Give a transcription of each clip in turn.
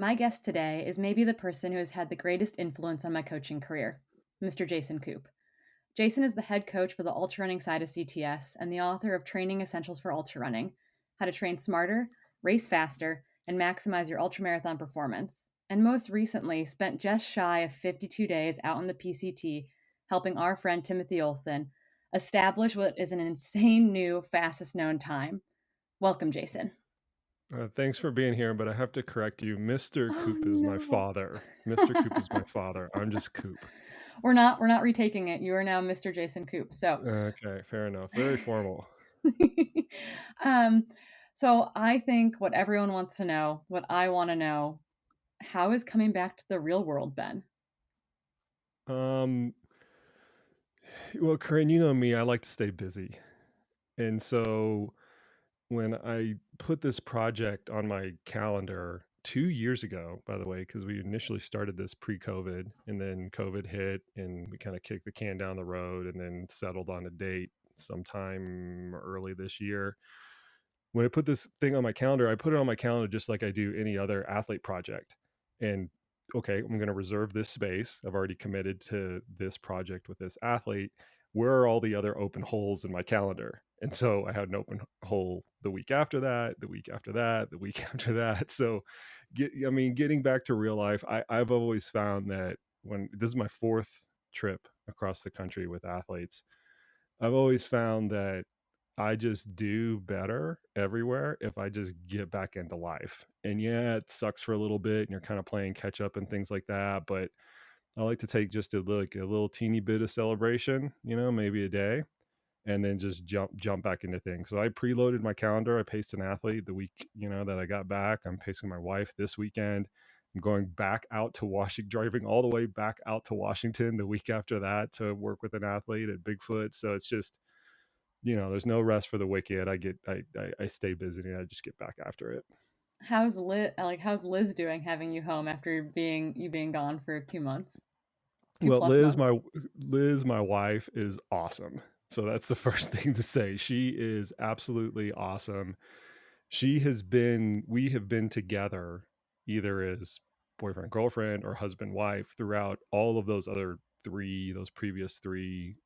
My guest today is maybe the person who has had the greatest influence on my coaching career, Mr. Jason Koop. Jason is the head coach for the ultrarunning side of CTS and the author of Training Essentials for Ultrarunning: How to Train Smarter, Race Faster, and Maximize Your Ultramarathon Performance. And most recently, spent just shy of 52 days out on the PCT helping our friend Timothy Olson establish what is an insane new fastest known time. Welcome, Jason. Thanks for being here, but I have to correct you. Mr. Oh Coop is my no. father. Mr. Coop is my father. I'm just Coop. We're not retaking it. You are now Mr. Jason Koop. So Okay, fair enough. Very formal. um so I think what everyone wants to know, what I want to know, how is coming back to the real world been? Um, well, Corinne, you know me, I like to stay busy. And so when I put this project on my calendar 2 years ago, by the way, because we initially started this pre-COVID and then COVID hit and we kind of kicked the can down the road and then settled on a date sometime early this year. When I put this thing on my calendar, I put it on my calendar just like I do any other athlete project. And okay, I'm going to reserve this space. I've already committed to this project with this athlete. Where are all the other open holes in my calendar? And so I had an open hole the week after that, the week after that, the week after that. So, getting back to real life, I've always found that when this is my fourth trip across the country with athletes, I've always found that I just do better everywhere if I just get back into life. And yeah, it sucks for a little bit and you're kind of playing catch up and things like that. But I like to take just a little teeny bit of celebration, maybe a day, and then just jump back into things. So I preloaded my calendar. I paced an athlete the week, that I got back. I'm pacing my wife this weekend. I'm going back out to Washington, driving all the way back out to Washington the week after that to work with an athlete at Bigfoot. So it's just, there's no rest for the wicked. I stay busy and I just get back after it. How's Liz doing having you home after being gone for 2 months? Two Well, plus months. Liz, my wife is awesome. So that's the first thing to say. She is absolutely awesome. We have been together either as boyfriend, girlfriend, or husband, wife throughout all of those previous three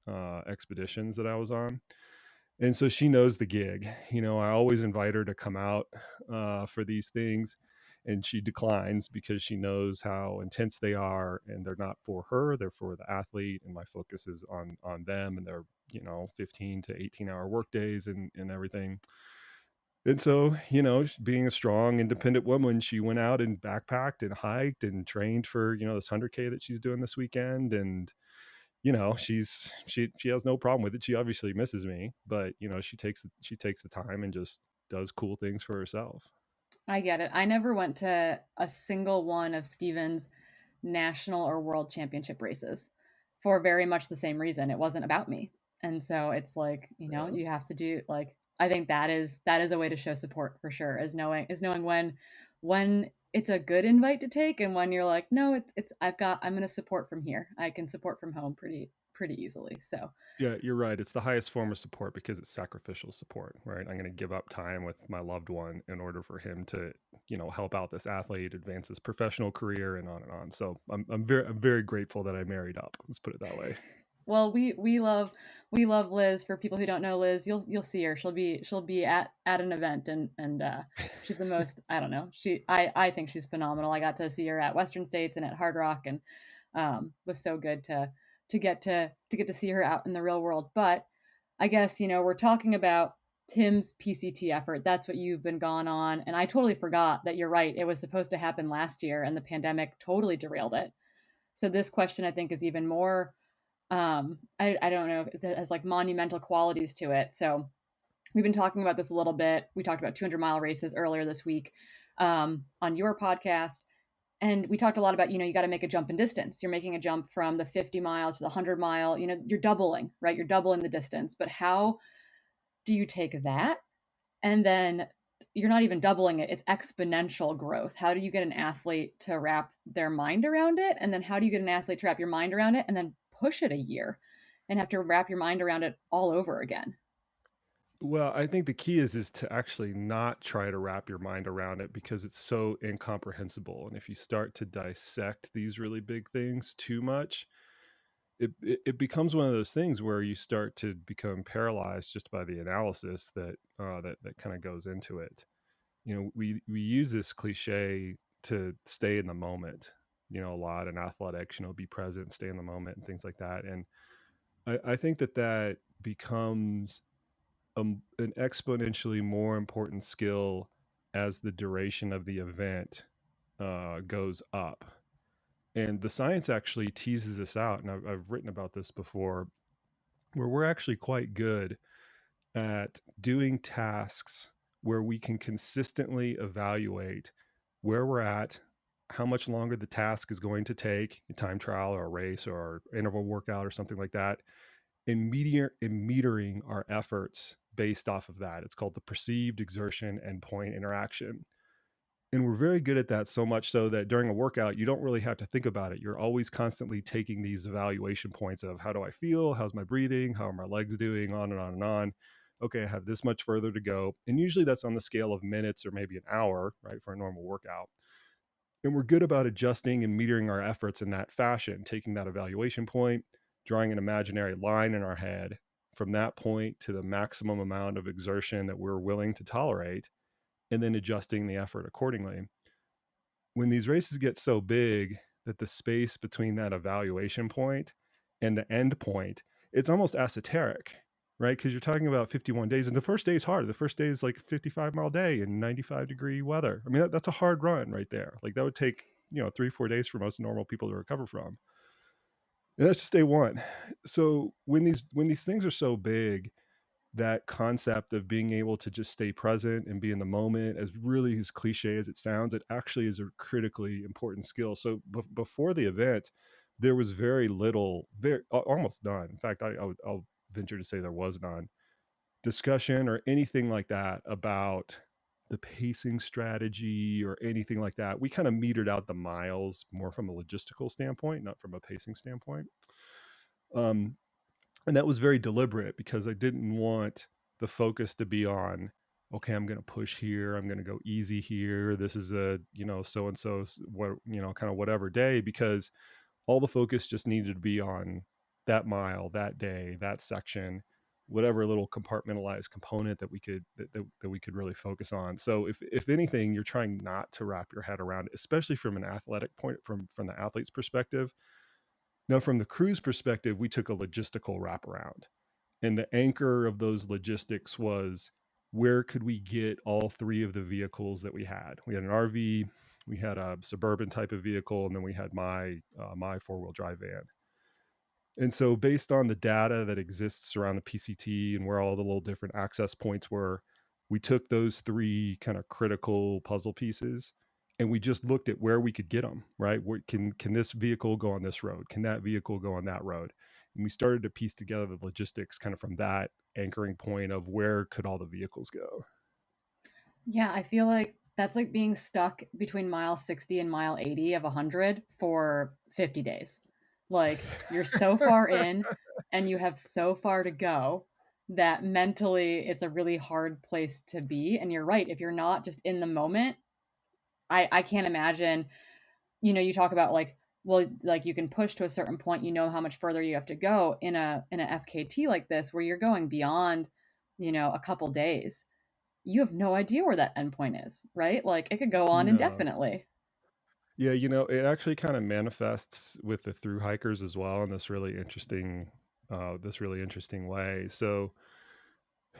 expeditions that I was on. And so she knows the gig. I always invite her to come out for these things, and she declines because she knows how intense they are, and they're not for her; they're for the athlete. And my focus is on them and their 15 to 18 hour work days and everything. And so, being a strong, independent woman, she went out and backpacked and hiked and trained for this 100K that she's doing this weekend. And she has no problem with it. She obviously misses me, but she takes the time and just does cool things for herself. I get it. I never went to a single one of Steven's national or world championship races for very much the same reason. It wasn't about me. And so it's like, Yeah. you have to do like I think that is a way to show support for sure, is knowing when it's a good invite to take and when you're like, no, I'm going to support from here. I can support from home pretty easily. So, Yeah, you're right. It's the highest form of support because it's sacrificial support, right? I'm going to give up time with my loved one in order for him to, help out this athlete, advance his professional career, and on and on. So I'm very grateful that I married up. Let's put it that way. well, we love Liz. For people who don't know Liz, you'll see her. She'll be at an event, and she's the most, I don't know. I think she's phenomenal. I got to see her at Western States and at Hard Rock, and was so good to get to see her out in the real world. But I guess, we're talking about Tim's PCT effort. That's what you've been gone on, and I totally forgot that you're right. It was supposed to happen last year, and the pandemic totally derailed it. So this question, I think, is even more, I don't know, it has like monumental qualities to it. So we've been talking about this a little bit. We talked about 200-mile races earlier this week, on your podcast. And we talked a lot about, you got to make a jump in distance. You're making a jump from the 50 miles to the 100-mile. You're doubling, right? You're doubling the distance. But how do you take that and then you're not even doubling it, it's exponential growth? How do you get an athlete to wrap their mind around it, and then how do you get an athlete to wrap your mind around it and then push it a year and have to wrap your mind around it all over again? Well, I think the key is to actually not try to wrap your mind around it because it's so incomprehensible. And if you start to dissect these really big things too much, it becomes one of those things where you start to become paralyzed just by the analysis that kind of goes into it. You know, we use this cliche to stay in the moment, you know, a lot in athletics, you know, be present, stay in the moment, and things like that. And I think that becomes an exponentially more important skill as the duration of the event goes up. And the science actually teases this out, and I've written about this before, where we're actually quite good at doing tasks where we can consistently evaluate where we're at, how much longer the task is going to take, a time trial or a race or interval workout or something like that, and metering our efforts based off of that. It's called the perceived exertion endpoint interaction. And we're very good at that, so much so that during a workout, you don't really have to think about it. You're always constantly taking these evaluation points of how do I feel? How's my breathing? How are my legs doing? On and on and on. Okay, I have this much further to go. And usually that's on the scale of minutes or maybe an hour, right, for a normal workout. And we're good about adjusting and metering our efforts in that fashion, taking that evaluation point, drawing an imaginary line in our head from that point to the maximum amount of exertion that we're willing to tolerate, and then adjusting the effort accordingly. When these races get so big that the space between that evaluation point and the end point, it's almost esoteric, right? Because you're talking about 51 days, and the first day is hard. The first day is like a 55-mile day in 95-degree weather. I mean, that's a hard run right there. Like that would take 3-4 days for most normal people to recover from. And that's just day one. So when these things are so big, that concept of being able to just stay present and be in the moment, as cliche as it sounds, it actually is a critically important skill. So before the event, there was very little, almost none. In fact, I'll venture to say there was none discussion or anything like that about the pacing strategy or anything like that. We kind of metered out the miles more from a logistical standpoint, not from a pacing standpoint. Um, and that was very deliberate because I didn't want the focus to be on, okay, I'm going to push here, I'm going to go easy here, this is a so and so what kind of whatever day, because all the focus just needed to be on that mile, that day, that section, whatever little compartmentalized component that we could that we could really focus on. So if anything, you're trying not to wrap your head around it, especially from an athletic point, from the athlete's perspective. Now, from the crew's perspective, we took a logistical wraparound. And the anchor of those logistics was, where could we get all three of the vehicles that we had? We had an RV, we had a suburban type of vehicle, and then we had my four-wheel drive van. And so based on the data that exists around the PCT and where all the little different access points were, we took those three kind of critical puzzle pieces and we just looked at where we could get them, right? Where can this vehicle go on this road? Can that vehicle go on that road? And we started to piece together the logistics kind of from that anchoring point of where could all the vehicles go. Yeah, I feel like that's like being stuck between mile 60 and mile 80 of 100 for 50 days. Like you're so far in and you have so far to go that mentally it's a really hard place to be. And you're right, if you're not just in the moment, I can't imagine, you talk about like, well, like you can push to a certain point, you know how much further you have to go in a FKT like this where you're going beyond, a couple days. You have no idea where that endpoint is, right? Like it could go on No. indefinitely. Yeah, it actually kind of manifests with the through hikers as well in this really interesting way. So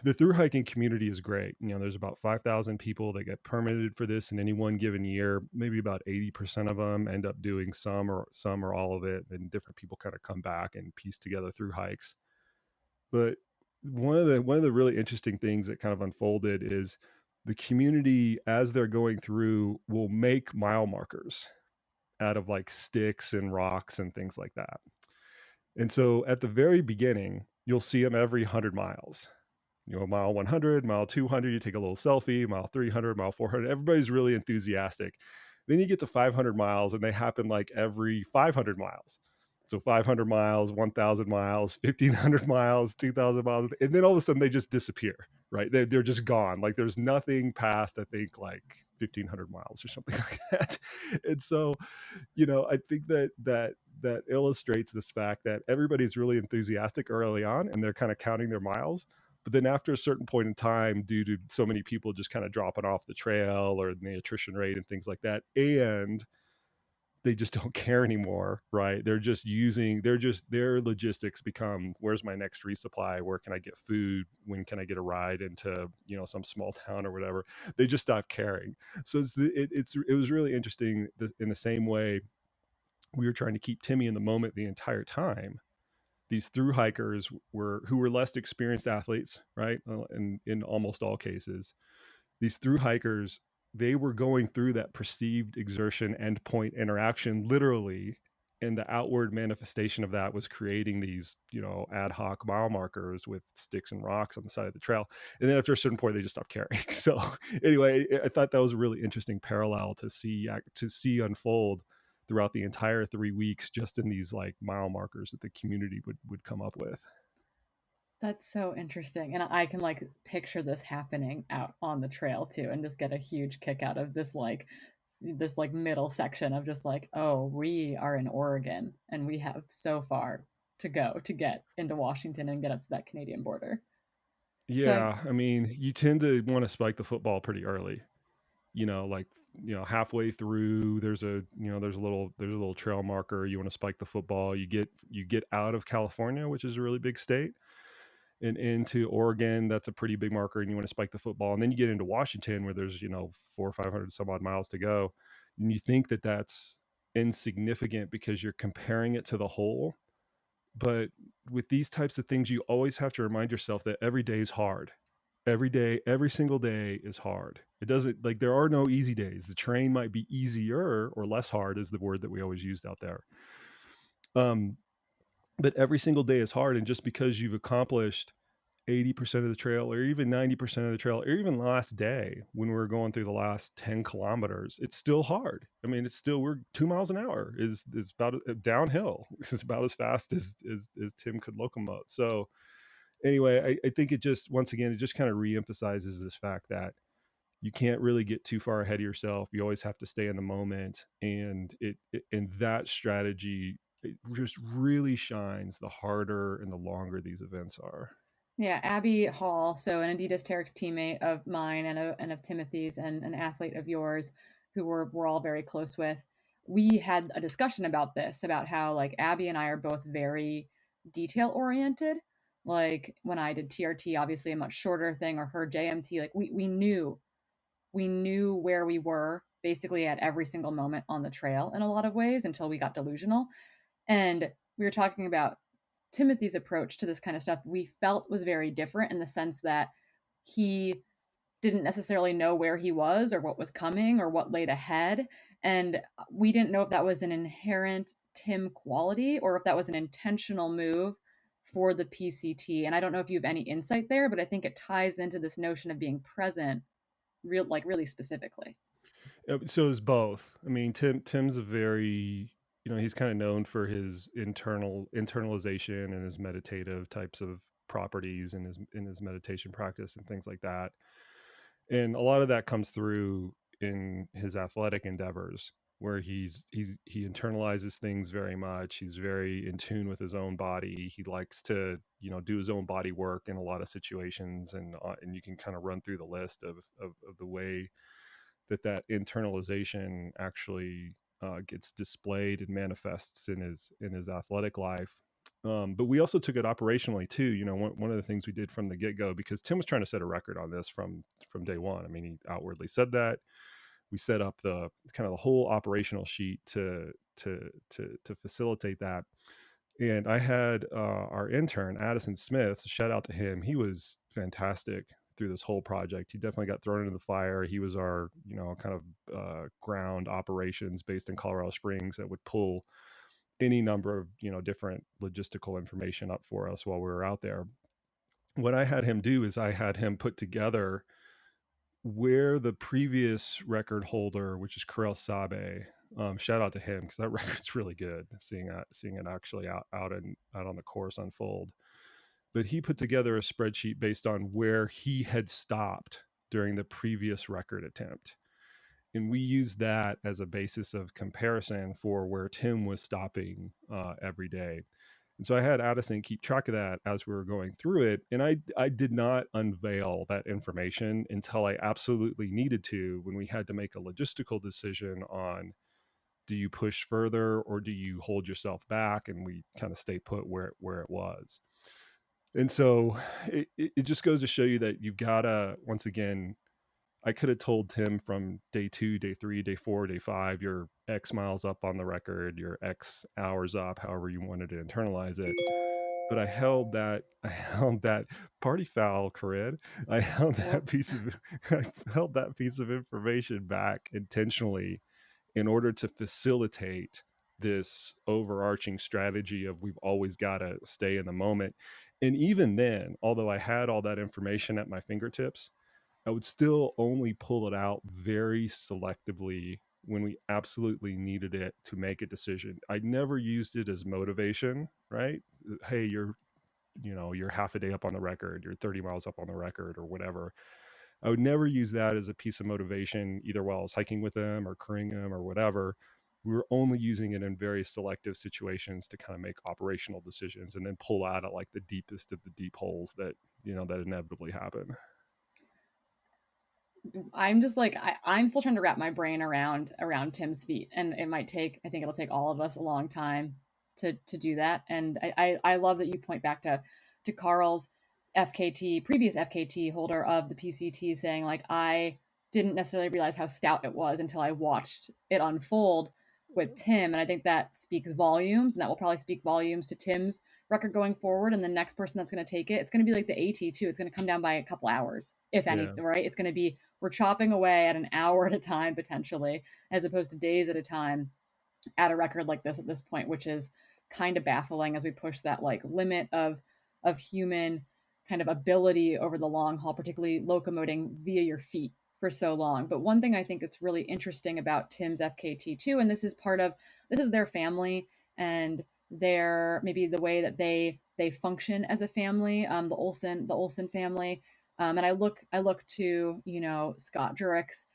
the through hiking community is great. There's about 5,000 people that get permitted for this in any one given year. Maybe about 80% of them end up doing some or all of it. And different people kind of come back and piece together through hikes. But one of the really interesting things that kind of unfolded is the community, as they're going through, will make mile markers out of like sticks and rocks and things like that. And so at the very beginning, you'll see them every 100 miles. Mile 100, mile 200, you take a little selfie, mile 300, mile 400. Everybody's really enthusiastic. Then you get to 500 miles and they happen like every 500 miles. So 500 miles, 1,000 miles, 1,500 miles, 2,000 miles, and then all of a sudden they just disappear, right? They're just gone. Like there's nothing past, I think, like 1,500 miles or something like that. And so, I think that illustrates this fact that everybody's really enthusiastic early on and they're kind of counting their miles. But then after a certain point in time, due to so many people just kind of dropping off the trail or the attrition rate and things like that, and they just don't care anymore, right? Their logistics become, where's my next resupply? Where can I get food? When can I get a ride into, some small town or whatever? They just stop caring. So it was really interesting in the same way we were trying to keep Timmy in the moment the entire time. These through hikers who were less experienced athletes, right? In almost all cases, these through hikers, they were going through that perceived exertion endpoint interaction literally, and the outward manifestation of that was creating these ad hoc mile markers with sticks and rocks on the side of the trail. And then after a certain point they just stopped caring. So anyway, I thought that was a really interesting parallel to see unfold throughout the entire 3 weeks, just in these like mile markers that the community would come up with. That's so interesting. And I can like picture this happening out on the trail too and just get a huge kick out of this middle section of just like, oh, we are in Oregon and we have so far to go to get into Washington and get up to that Canadian border. So I Yeah, I mean, you tend to want to spike the football pretty early. Like halfway through, there's a little trail marker. You want to spike the football. You get out of California, which is a really big state, and into Oregon. That's a pretty big marker, and you want to spike the football. And then you get into Washington, where there's 400 or 500 some odd miles to go, and you think that that's insignificant because you're comparing it to the whole. But with these types of things, you always have to remind yourself that every day is hard. Every day, every single day is hard. It doesn't, like, there are no easy days. The terrain might be easier or less hard, is the word that we always used out there. Um, but every single day is hard. And just because you've accomplished 80% of the trail, or even 90% of the trail, or even last day when we were going through the last 10 kilometers, it's still hard. I mean, we're 2 miles an hour is about downhill. It's about as fast as Tim could locomote. So anyway, I think it just, once again, it just kind of reemphasizes this fact that you can't really get too far ahead of yourself. You always have to stay in the moment. And and that strategy, it just really shines the harder and the longer these events are. yeah, Abby Hall, so an Adidas Terex teammate of mine and of Timothy's and an athlete of yours who we're all very close with. We had a discussion about this, about how like Abby and I are both very detail oriented. Like when I did TRT, obviously a much shorter thing, or her JMT, like we knew where we were basically at every single moment on the trail in a lot of ways until we got delusional. And we were talking about Timothy's approach to this kind of stuff, we felt was very different in the sense that he didn't necessarily know where he was or what was coming or what laid ahead. And we didn't know if that was an inherent Tim quality or if that was an intentional move for the PCT. And I don't know if you have any insight there, but I think it ties into this notion of being present really specifically. So it's both. I mean, Tim's a very, he's kind of known for his internalization and his meditative types of properties in his meditation practice and things like that. And a lot of that comes through in his athletic endeavors, where he internalizes things very much. He's very in tune with his own body. He likes to, do his own body work in a lot of situations, and you can kind of run through the list of the way that internalization actually gets displayed and manifests in his athletic life. But we also took it operationally too. One of the things we did from the get go, because Tim was trying to set a record on this from day one. I mean, he outwardly said that. We set up the kind of the whole operational sheet to facilitate that. And I had our intern, Addison Smith, shout out to him. He was fantastic through this whole project. He definitely got thrown into the fire. He was our, kind of ground operations based in Colorado Springs that would pull any number of, different logistical information up for us while we were out there. What I had him do is I had him put together where the previous record holder, which is Karel Sabe, Shout out to him because that record's really good. Seeing it actually out on the course unfold. But he put together a spreadsheet based on where he had stopped during the previous record attempt. And we used that as a basis of comparison for where Tim was stopping every day. And so I had Addison keep track of that as we were going through it. And I did not unveil that information until I absolutely needed to, when we had to make a logistical decision on, do you push further or do you hold yourself back? And we kind of stay put where it was. And so it just goes to show you that you've got to, once again, I could have told Tim from day 2, day 3, day 4, day 5, you're X miles up on the record, you're X hours up, however you wanted to internalize it. But I held that party foul, Corinne. I held that Whoops. I held that piece of information back intentionally in order to facilitate this overarching strategy of we've always got to stay in the moment. And even then, although I had all that information at my fingertips, I would still only pull it out very selectively when we absolutely needed it to make a decision. I never used it as motivation, right? Hey, you're half a day up on the record, you're 30 miles up on the record or whatever. I would never use that as a piece of motivation, either while I was hiking with them or crewing them or whatever. We were only using it in very selective situations to kind of make operational decisions and then pull out at like the deepest of the deep holes that, that inevitably happen. I'm just like I'm still trying to wrap my brain around Tim's feet, and I think it'll take all of us a long time to do that. And I love that you point back to Carl's previous FKT holder of the PCT, saying like, I didn't necessarily realize how stout it was until I watched it unfold with Tim. And I think that speaks volumes, and that will probably speak volumes to Tim's record going forward. And the next person that's going to take it, it's going to be like the AT too. It's going to come down by a couple hours, if Yeah. anything, right? It's going to be, we're chopping away at an hour at a time potentially, as opposed to days at a time at a record like this at this point, which is kind of baffling as we push that like limit of human kind of ability over the long haul, particularly locomoting via your feet for so long. But one thing I think that's really interesting about Tim's FKT too, and this is their family and their, maybe the way that they function as a family, the Olson family. And I look to, Scott Jurek's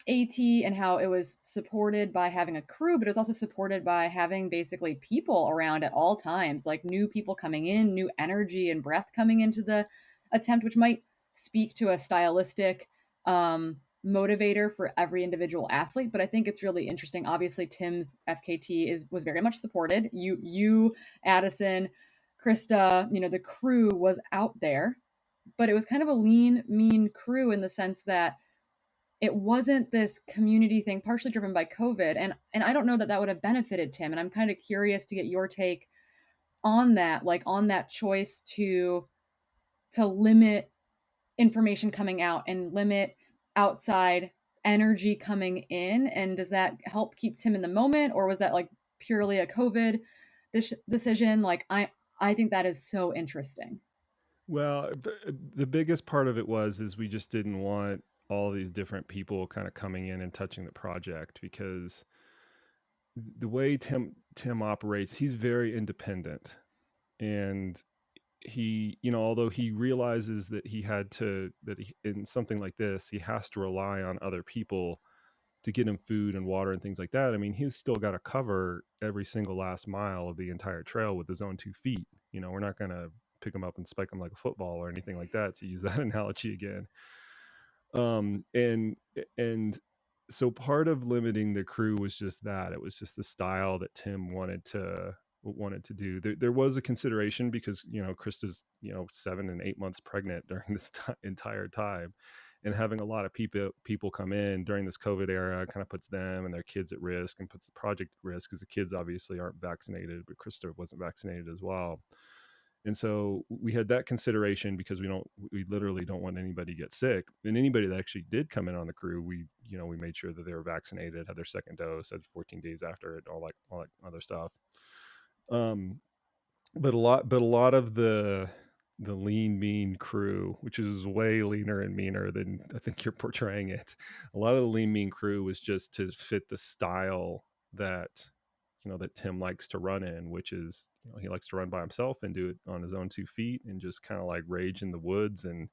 AT and how it was supported by having a crew, but it was also supported by having basically people around at all times, like new people coming in, new energy and breath coming into the attempt, which might speak to a stylistic motivator for every individual athlete. But I think it's really interesting. Obviously, Tim's FKT was very much supported. Addison, Krista, the crew was out there, but it was kind of a lean, mean crew in the sense that it wasn't this community thing, partially driven by COVID. And I don't know that would have benefited Tim. And I'm kind of curious to get your take on that, like on that choice to limit information coming out and limit outside energy coming in. And does that help keep Tim in the moment, or was that like purely a COVID decision? Like I think that is so interesting. Well, the biggest part of it is we just didn't want all these different people kind of coming in and touching the project, because the way Tim operates, he's very independent. And he, although he realizes that in something like this, he has to rely on other people to get him food and water and things like that. I mean, he's still got to cover every single last mile of the entire trail with his own 2 feet. We're not going to pick him up and spike him like a football or anything like that, to use that analogy again. And so part of limiting the crew was just that. It was just the style that Tim wanted to do. There was a consideration because Krista's 7 and 8 months pregnant during this entire time, and having a lot of people come in during this COVID era kind of puts them and their kids at risk and puts the project at risk, because the kids obviously aren't vaccinated, but Krista wasn't vaccinated as well. And so we had that consideration, because we literally don't want anybody to get sick. And anybody that actually did come in on the crew, we made sure that they were vaccinated, had their second dose, had 14 days after it, all that other stuff. But a lot of the lean, mean crew, which is way leaner and meaner than I think you're portraying it. A lot of the lean, mean crew was just to fit the style that that Tim likes to run in, which is he likes to run by himself and do it on his own 2 feet and just kind of like rage in the woods and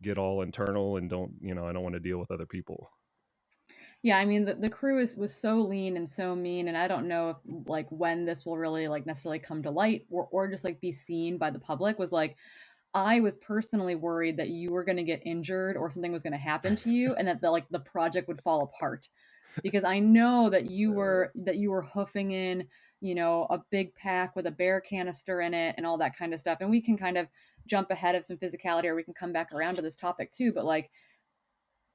get all internal and I don't want to deal with other people. Yeah, I mean the crew was so lean and so mean, and I don't know if like when this will really like necessarily come to light or just like be seen by the public. Was like I was personally worried that you were going to get injured or something was going to happen to you, and that the project would fall apart, because I know that you were hoofing in, a big pack with a bear canister in it and all that kind of stuff. And we can kind of jump ahead of some physicality, or we can come back around to this topic too. But like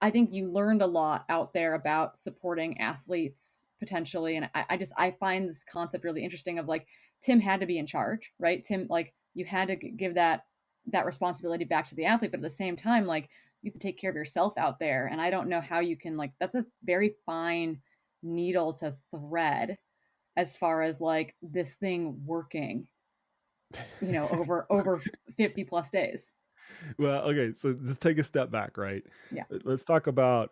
I think you learned a lot out there about supporting athletes potentially. And I find this concept really interesting of like Tim had to be in charge, right? Tim, like you had to give that responsibility back to the athlete, but at the same time, like you have to take care of yourself out there. And I don't know how you can like that's a very fine needle to thread as far as like this thing working, over 50 plus days. Well, okay, so just take a step back, right? Yeah. Let's talk about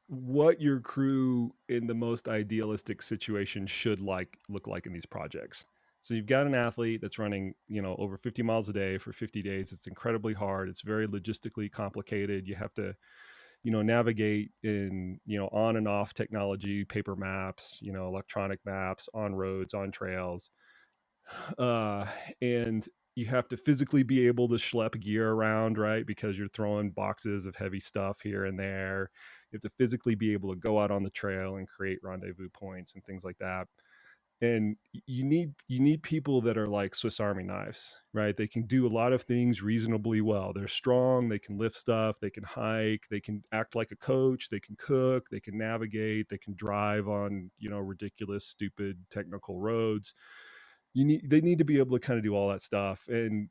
what your crew in the most idealistic situation should look like in these projects. So you've got an athlete that's running, over 50 miles a day for 50 days. It's incredibly hard. It's very logistically complicated. You have to, navigate in, on and off technology, paper maps, electronic maps, on roads, on trails, uh, and you have to physically be able to schlep gear around, right? Because you're throwing boxes of heavy stuff here and there. You have to physically be able to go out on the trail and create rendezvous points and things like that. And you need people that are like Swiss Army knives, right? They can do a lot of things reasonably well. They're strong, they can lift stuff, they can hike, they can act like a coach, they can cook, they can navigate, they can drive on, ridiculous, stupid technical roads. They need to be able to kind of do all that stuff. And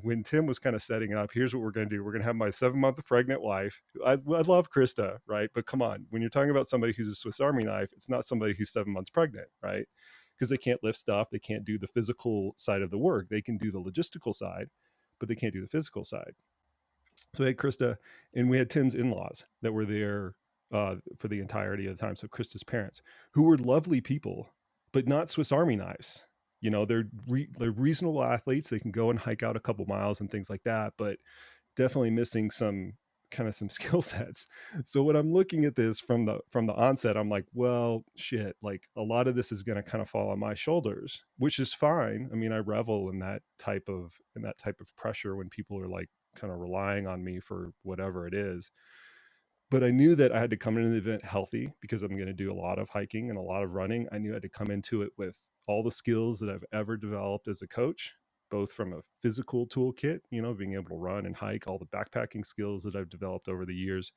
when Tim was kind of setting up, here's what we're going to do. We're going to have my 7-month pregnant wife. I love Krista, right? But come on, when you're talking about somebody who's a Swiss Army knife, it's not somebody who's 7 months pregnant, right? Because they can't lift stuff. They can't do the physical side of the work. They can do the logistical side, but they can't do the physical side. So we had Krista, and we had Tim's in-laws that were there for the entirety of the time. So Krista's parents, who were lovely people, but not Swiss Army knives. They're reasonable athletes. They can go and hike out a couple miles and things like that, but definitely missing some skill sets. So when I'm looking at this from the onset, I'm like, well, shit, like a lot of this is going to kind of fall on my shoulders, which is fine. I mean, I revel in that type of pressure when people are like kind of relying on me for whatever it is. But I knew that I had to come into the event healthy because I'm going to do a lot of hiking and a lot of running. I knew I had to come into it with all the skills that I've ever developed as a coach, both from a physical toolkit, being able to run and hike, all the backpacking skills that I've developed over the years,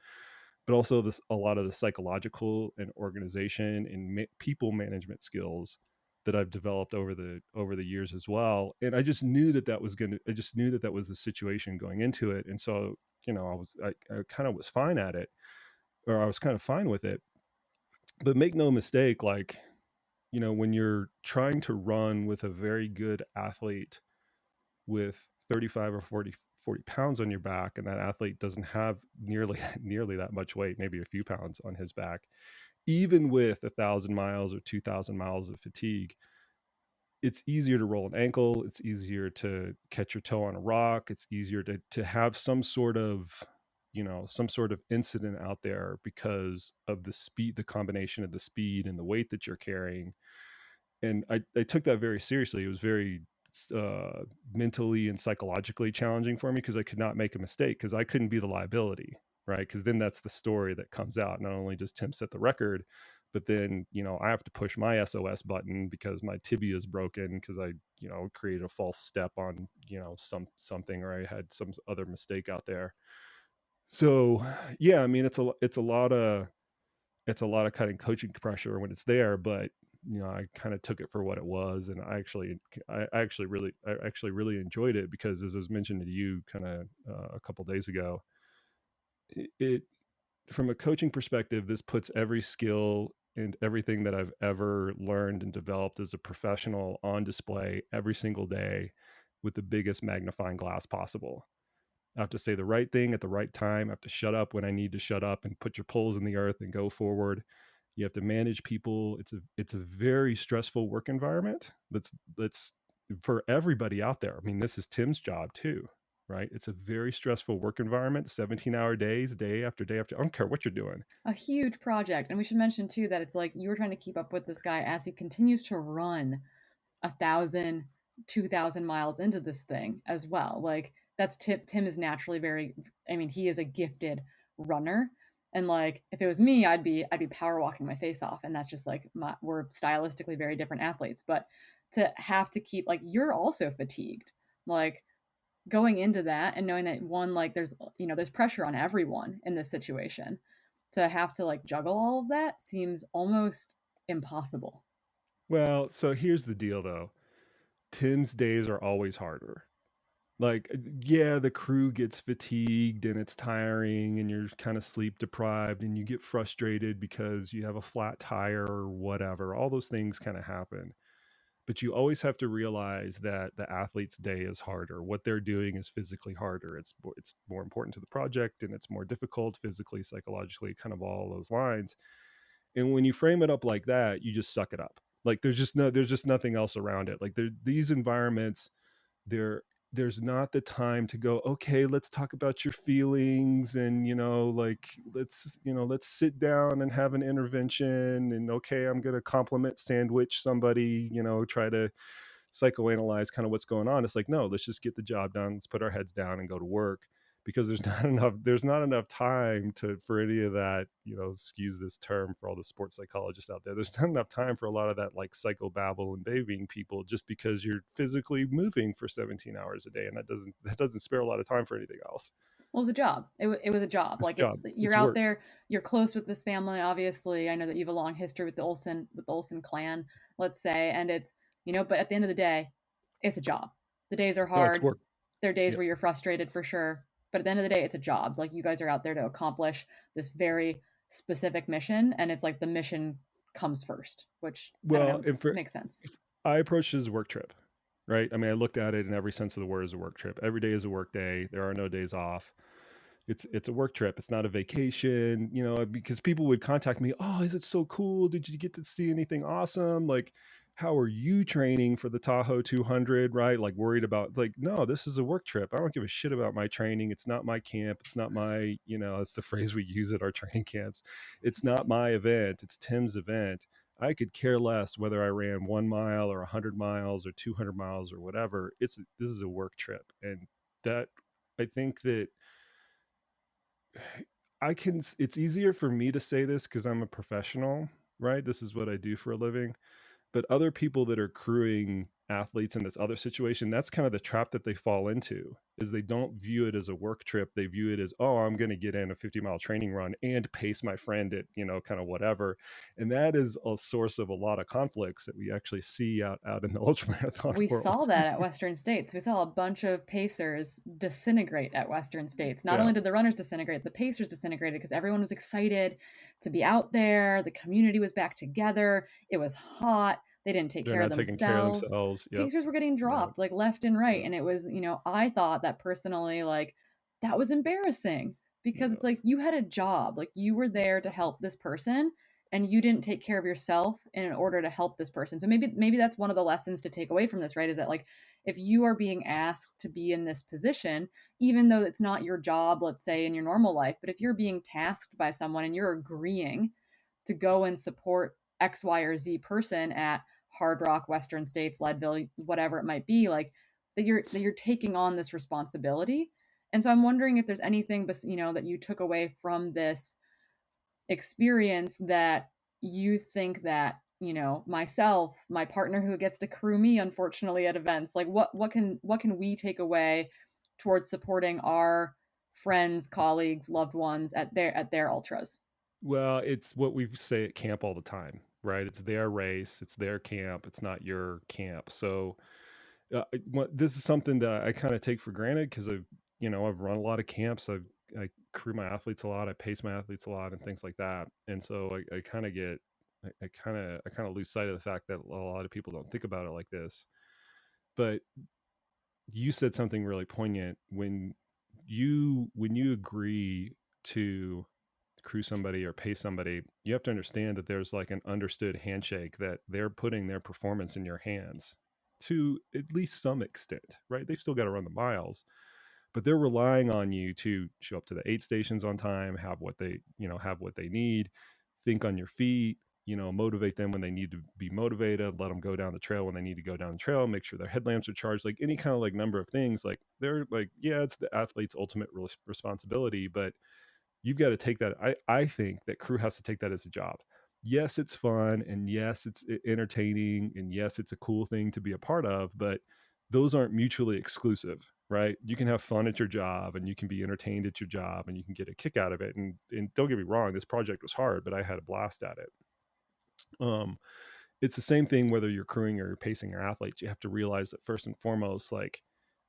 but also a lot of the psychological and organization and people management skills that I've developed over the years as well. And I just knew I just knew that was the situation going into it. And so, I kind of was fine at it, or I was kind of fine with it. But make no mistake, like, when you're trying to run with a very good athlete with 35 or 40 pounds on your back, and that athlete doesn't have nearly nearly that much weight, maybe a few pounds on his back, even with 1,000 miles or 2,000 miles of fatigue, it's easier to roll an ankle. It's easier to catch your toe on a rock. It's easier to have some sort of incident out there because of the speed, the combination of the speed and the weight that you're carrying. And I took that very seriously. It was very uh, mentally and psychologically challenging for me because I could not make a mistake, because I couldn't be the liability, right? Because then that's the story that comes out. Not only does Tim set the record, but then I have to push my SOS button because my tibia is broken because I created a false step on something, or I had some other mistake out there. So yeah, I mean it's a lot of kind of coaching pressure when it's there, but I kind of took it for what it was, and I actually really enjoyed it because, as I was mentioning to you kind of a couple days ago, it from a coaching perspective, this puts every skill and everything that I've ever learned and developed as a professional on display every single day with the biggest magnifying glass possible. I have to say the right thing at the right time. I have to shut up when I need to shut up and put your poles in the earth and go forward. You have to manage people. It's a very stressful work environment. That's for everybody out there. I mean, this is Tim's job too, right? It's a very stressful work environment, 17-hour days, day after day after. I don't care what you're doing. A huge project. And we should mention too that it's like you were trying to keep up with this guy as he continues to run 1,000, 2,000 miles into this thing as well. Like that's Tim is naturally very, I mean, he is a gifted runner. And like if it was me, I'd be power walking my face off. And that's just like we're stylistically very different athletes. But to have to keep like you're also fatigued. Like going into that and knowing that one, like there's pressure on everyone in this situation. To have to like juggle all of that seems almost impossible. Well, so here's the deal though. Tim's days are always harder. Like, yeah, the crew gets fatigued and it's tiring and you're kind of sleep deprived and you get frustrated because you have a flat tire or whatever. All those things kind of happen. But you always have to realize that the athlete's day is harder. What they're doing is physically harder. It's more important to the project and it's more difficult physically, psychologically, kind of all those lines. And when you frame it up like that, you just suck it up. Like there's just nothing else around it. Like these environments, there there's not the time to go, okay, let's talk about your feelings, and like let's sit down and have an intervention, and okay, I'm going to compliment sandwich somebody, try to psychoanalyze kind of what's going on. It's like, no, let's just get the job done, let's put our heads down and go to work, because there's not enough time to for any of that, excuse this term for all the sports psychologists out there, there's not enough time for a lot of that like psychobabble and babying people, just because you're physically moving for 17 hours a day, and that doesn't spare a lot of time for anything else. Well, it was a job. It was a job. It's Like a job, you're it's out work. there, you're close with this family. Obviously, I know that you have a long history with the Olson clan, let's say, and but at the end of the day, it's a job. The days are No, it's hard. work. There are days Yep. where you're frustrated for sure, but at the end of the day, it's a job. Like you guys are out there to accomplish this very specific mission, and it's like the mission comes first, which I don't Well, know and for makes sense. I approached it as a work trip, right? I mean, I looked at it in every sense of the word as a work trip. Every day is a work day. There are no days off. It's a work trip. It's not a vacation, because people would contact me, "Oh, is it so cool? Did you get to see anything awesome? Like, how are you training for the Tahoe 200?" Right? Like worried about, like, no, this is a work trip. I don't give a shit about my training. It's not my camp. It's not my, it's the phrase we use at our training camps. It's not my event. It's Tim's event. I could care less whether I ran 1 mile or 100 miles or 200 miles or whatever. This is a work trip. And that, I think that it's easier for me to say this because I'm a professional, right? This is what I do for a living. But other people that are crewing athletes in this other situation, that's kind of the trap that they fall into, is they don't view it as a work trip. They view it as, oh, I'm going to get in a 50-mile training run and pace my friend at, kind of whatever. And that is a source of a lot of conflicts that we actually see out in the ultramarathon We world. saw that at Western States. We saw a bunch of pacers disintegrate at Western States. Not Yeah, only did the runners disintegrate, the pacers disintegrated because everyone was excited to be out there. The community was back together. It was hot. They didn't take they're care of not taking care of themselves. themselves. Yep. Pacers were getting Yep. dropped like left and right. Yep. And it was, I thought that personally, like, that was embarrassing because it's Yep. like you had a job, like, you were there to help this person and you didn't take care of yourself in order to help this person. So maybe that's one of the lessons to take away from this, right? Is that like if you are being asked to be in this position, even though it's not your job, let's say in your normal life, but if you're being tasked by someone and you're agreeing to go and support X, Y, or Z person at Hard Rock, Western States, Leadville, whatever it might be, like that you're taking on this responsibility. And so I'm wondering if there's anything, that you took away from this experience that you think that myself, my partner who gets to crew me unfortunately at events, like what can we take away towards supporting our friends, colleagues, loved ones at their ultras? Well, it's what we say at camp all the time, right? It's their race, it's their camp, it's not your camp. So, this is something that I kind of take for granted because I've run a lot of camps. I crew my athletes a lot. I pace my athletes a lot and things like that. And so I kind of get, I kind of lose sight of the fact that a lot of people don't think about it like this. But you said something really poignant when you agree to crew somebody or pay somebody, you have to understand that there's like an understood handshake that they're putting their performance in your hands to at least some extent, right? They've still got to run the miles, but they're relying on you to show up to the aid stations on time, have what they, have what they need, think on your feet, motivate them when they need to be motivated, let them go down the trail when they need to go down the trail, make sure their headlamps are charged, like any kind of like number of things. Like they're like, yeah, it's the athlete's ultimate responsibility, but you've got to take that. I think that crew has to take that as a job. Yes, it's fun, and yes, it's entertaining, and yes, it's a cool thing to be a part of, but those aren't mutually exclusive, right? You can have fun at your job and you can be entertained at your job and you can get a kick out of it. And don't get me wrong, this project was hard, but I had a blast at it. It's the same thing whether you're crewing or you're pacing your athletes. You have to realize that first and foremost, like,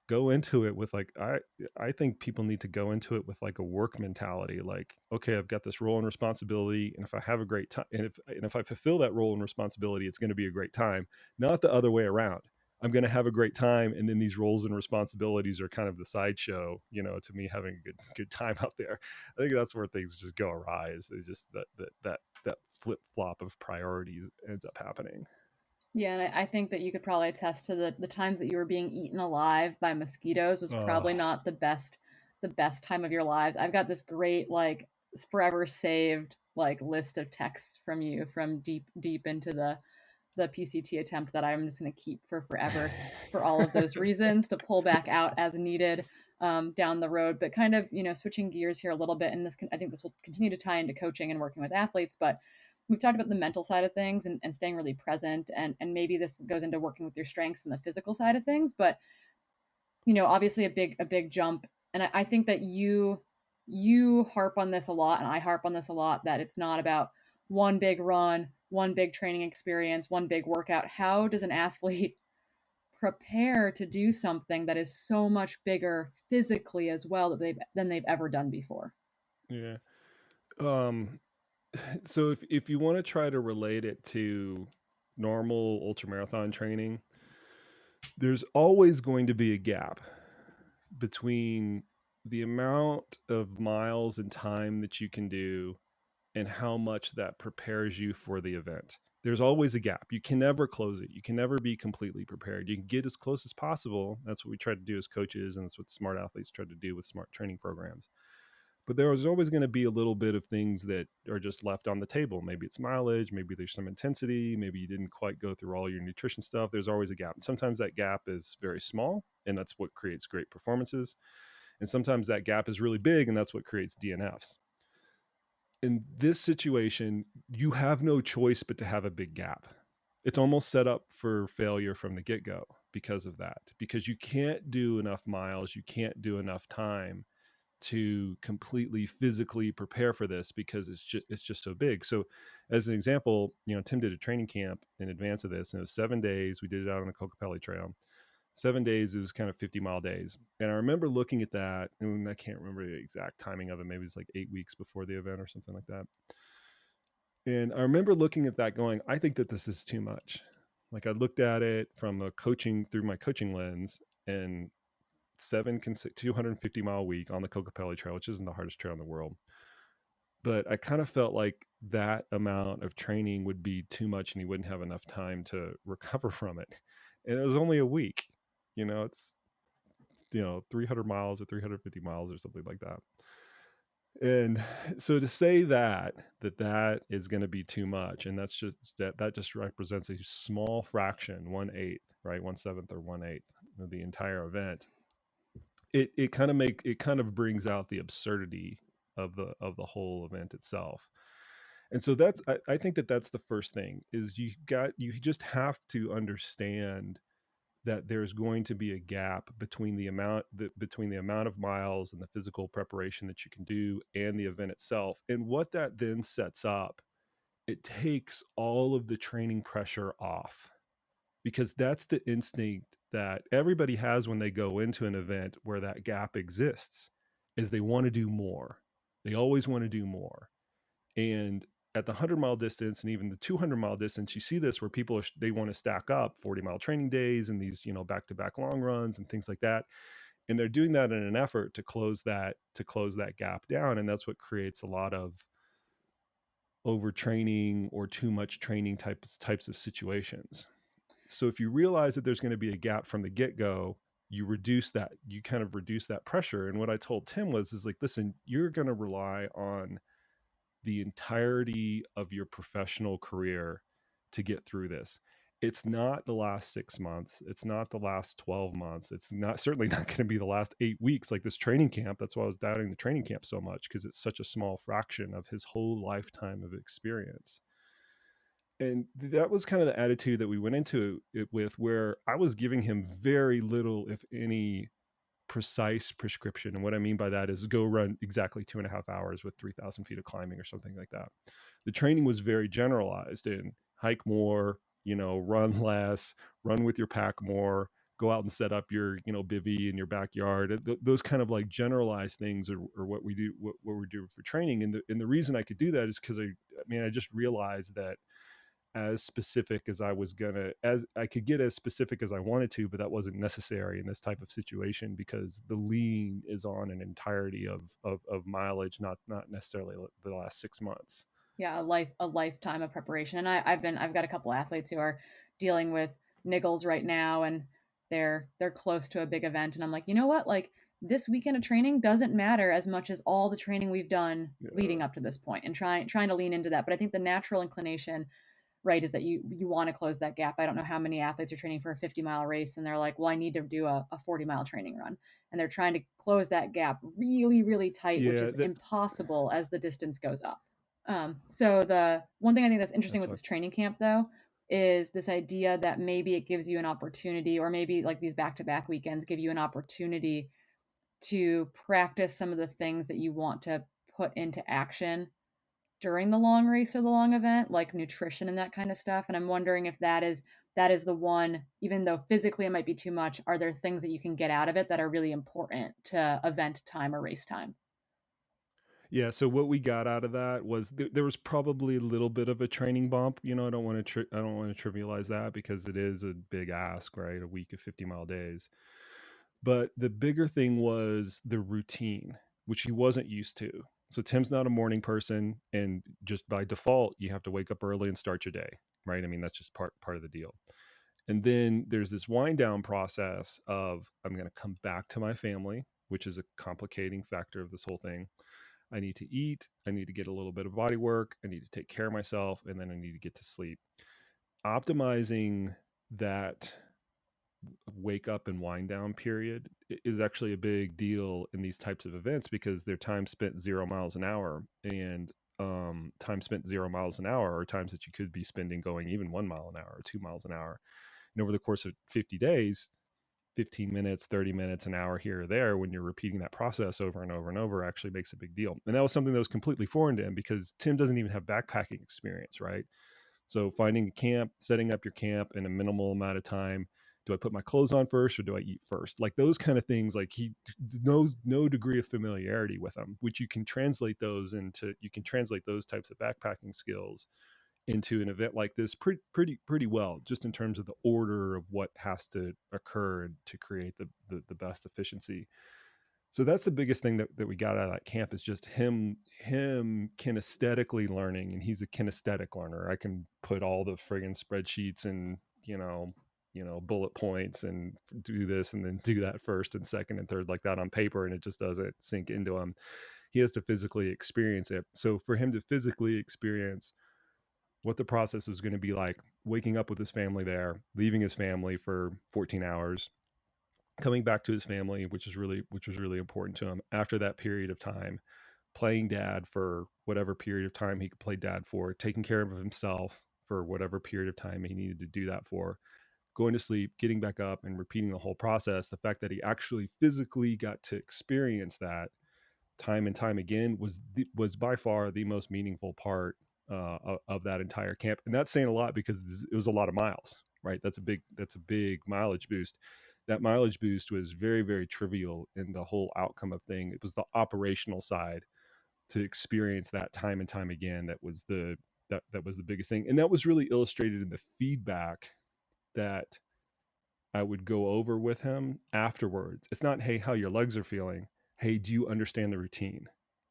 go into it with like, I think people need to go into it with like a work mentality. Like, okay, I've got this role and responsibility, and if I have a great time, and if I fulfill that role and responsibility, it's going to be a great time, not the other way around. I'm going to have a great time, and then these roles and responsibilities are kind of the sideshow, to me having a good time out there. I think that's where things just go awry. Is they just that flip flop of priorities ends up happening. Yeah, and I think that you could probably attest to the times that you were being eaten alive by mosquitoes was Oh, probably not the best time of your lives. I've got this great like forever saved like list of texts from you from deep into the PCT attempt that I'm just going to keep for forever for all of those reasons to pull back out as needed down the road. But kind of, switching gears here a little bit, and I think this will continue to tie into coaching and working with athletes, but we've talked about the mental side of things and staying really present. And maybe this goes into working with your strengths and the physical side of things, but obviously a big jump. And I think that you harp on this a lot, and I harp on this a lot, that it's not about one big run, one big training experience, one big workout. How does an athlete prepare to do something that is so much bigger physically as well than they've ever done before? yeah. Um, so if you want to try to relate it to normal ultramarathon training, there's always going to be a gap between the amount of miles and time that you can do and how much that prepares you for the event. There's always a gap. You can never close it. You can never be completely prepared. You can get as close as possible. That's what we try to do as coaches, and that's what smart athletes try to do with smart training programs. But there is always going to be a little bit of things that are just left on the table. Maybe it's mileage, maybe there's some intensity, maybe you didn't quite go through all your nutrition stuff. There's always a gap. And sometimes that gap is very small, and that's what creates great performances. And sometimes that gap is really big, and that's what creates DNFs. In this situation, you have no choice but to have a big gap. It's almost set up for failure from the get-go because of that, because you can't do enough miles, you can't do enough time to completely physically prepare for this because it's just so big. So as an example, Tim did a training camp in advance of this, and it was 7 days. We did it out on the Kokopelli Trail. 7 days, it was kind of 50-mile days. And I remember looking at that, and I can't remember the exact timing of it. Maybe it's like 8 weeks before the event or something like that. And I remember looking at that going, I think that this is too much. Like I looked at it from through my coaching lens, and 250-mile week on the Kokopelli Trail, which isn't the hardest trail in the world. But I kind of felt like that amount of training would be too much and he wouldn't have enough time to recover from it. And it was only a week. It's 300 miles or 350 miles or something like that. And so to say that is going to be too much, and that's just that just represents a small fraction, 1/8, right, 1/7 or 1/8 of the entire event. It kind of brings out the absurdity of the whole event itself. And so I think that's the first thing, is you just have to understand that there's going to be a gap between between the amount of miles and the physical preparation that you can do and the event itself. And what that then sets up, it takes all of the training pressure off, because that's the instinct that everybody has when they go into an event where that gap exists, is they want to do more. They always want to do more. And at the 100-mile distance and even the 200-mile distance, you see this where people they want to stack up 40-mile training days and these, back-to-back long runs and things like that. And they're doing that in an effort to close that gap down. And that's what creates a lot of overtraining or too much training types of situations. So if you realize that there's going to be a gap from the get-go, you kind of reduce that pressure. And what I told Tim is like, listen, you're going to rely on the entirety of your professional career to get through this. It's not the last 6 months. It's not the last 12 months. It's not certainly not going to be the last 8 weeks like this training camp. That's why I was doubting the training camp so much, because it's such a small fraction of his whole lifetime of experience. And that was kind of the attitude that we went into it with, where I was giving him very little, if any, precise prescription. And what I mean by that is go run exactly 2.5 hours with 3,000 feet of climbing or something like that. The training was very generalized in hike more, run less, run with your pack more, go out and set up your, bivy in your backyard. Those kind of like generalized things are what we do, what we're doing for training. And the reason I could do that is because I just realized that as specific as as I could get as specific as I wanted to, but that wasn't necessary in this type of situation, because the lean is on an entirety of mileage, not necessarily the last 6 months. Yeah, a lifetime of preparation. And I've got a couple athletes who are dealing with niggles right now, and they're close to a big event, and I'm like, you know what? Like, this weekend of training doesn't matter as much as all the training we've done Yeah. leading up to this point, and trying to lean into that. But I think the natural inclination, right, is that you want to close that gap. I don't know how many athletes are training for a 50-mile race and they're like, well, I need to do a 40-mile training run. And they're trying to close that gap really, really tight, which Yeah, is impossible as the distance goes up. So the one thing I think that's interesting that's with fine. this training camp, though, is this idea that maybe it gives you an opportunity, or maybe like these back-to-back weekends give you an opportunity to practice some of the things that you want to put into action during the long race or the long event, like nutrition and that kind of stuff. And I'm wondering if that is the one, even though physically it might be too much, are there things that you can get out of it that are really important to event time or race time? Yeah, so what we got out of that was there was probably a little bit of a training bump. I don't want to trivialize that, because it is a big ask, right? A week of 50-mile days. But the bigger thing was the routine, which he wasn't used to. So Tim's not a morning person, and just by default, you have to wake up early and start your day, right? I mean, that's just part of the deal. And then there's this wind down process of, I'm going to come back to my family, which is a complicating factor of this whole thing. I need to eat, I need to get a little bit of body work, I need to take care of myself, and then I need to get to sleep. Optimizing that wake up and wind down period is actually a big deal in these types of events, because they're time spent 0 miles an hour. And time spent 0 miles an hour are times that you could be spending going even 1 mile an hour or 2 miles an hour. And over the course of 50 days, 15 minutes, 30 minutes, an hour here or there, when you're repeating that process over and over and over, actually makes a big deal. And that was something that was completely foreign to him, because Tim doesn't even have backpacking experience, right? So finding a camp, setting up your camp in a minimal amount of time. Do I put my clothes on first or do I eat first? Like those kind of things, like he knows no degree of familiarity with them, which you can translate those types of backpacking skills into an event like this pretty well, just in terms of the order of what has to occur to create the best efficiency. So that's the biggest thing that we got out of that camp, is just him kinesthetically learning. And he's a kinesthetic learner. I can put all the friggin' spreadsheets and bullet points and do this and then do that first and second and third like that on paper, and it just doesn't sink into him. He has to physically experience it. So for him to physically experience what the process was going to be like, waking up with his family there, leaving his family for 14 hours, coming back to his family, which was really important to him after that period of time, playing dad for whatever period of time he could play dad for, taking care of himself for whatever period of time he needed to do that for, going to sleep, getting back up, and repeating the whole process. The fact that he actually physically got to experience that time and time again was by far the most meaningful part of that entire camp. And that's saying a lot, because it was a lot of miles, right? That's a big mileage boost. That mileage boost was very, very trivial in the whole outcome of thing. It was the operational side, to experience that time and time again, that was the biggest thing. And that was really illustrated in the feedback that I would go over with him afterwards. It's not, hey, how your legs are feeling. Hey, do you understand the routine?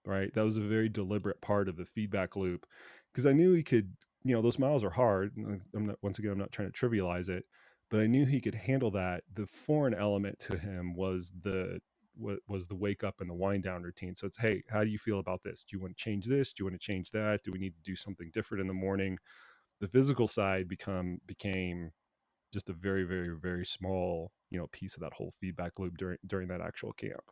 Right. That was a very deliberate part of the feedback loop. because I knew he could. Those miles are hard. I'm not trying to trivialize it, but I knew he could handle that. The foreign element to him was the wake up and the wind down routine. So it's, hey, how do you feel about this? Do you want to change this? Do you want to change that? Do we need to do something different in the morning? The physical side became just a very, very, very small, piece of that whole feedback loop during that actual camp.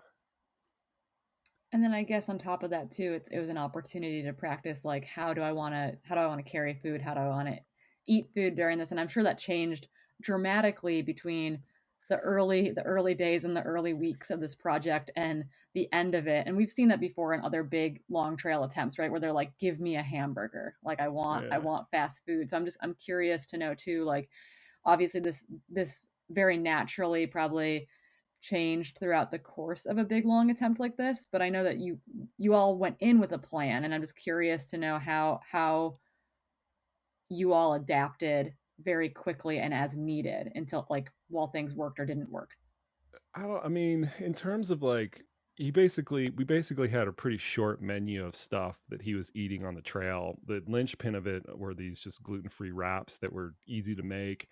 And then I guess on top of that too, it was an opportunity to practice like how do I want to carry food? How do I want to eat food during this? And I'm sure that changed dramatically between the early days and the early weeks of this project and the end of it. And we've seen that before in other big long trail attempts, right? Where they're like, give me a hamburger. Like I Yeah. want fast food. So I'm curious to know too, like obviously this very naturally probably changed throughout the course of a big long attempt like this, but I know that you all went in with a plan, and I'm just curious to know how you all adapted very quickly and as needed until like while things worked or didn't work. I mean, in terms of like, we basically had a pretty short menu of stuff that he was eating on the trail. The linchpin of it were these just gluten-free wraps that were easy to make.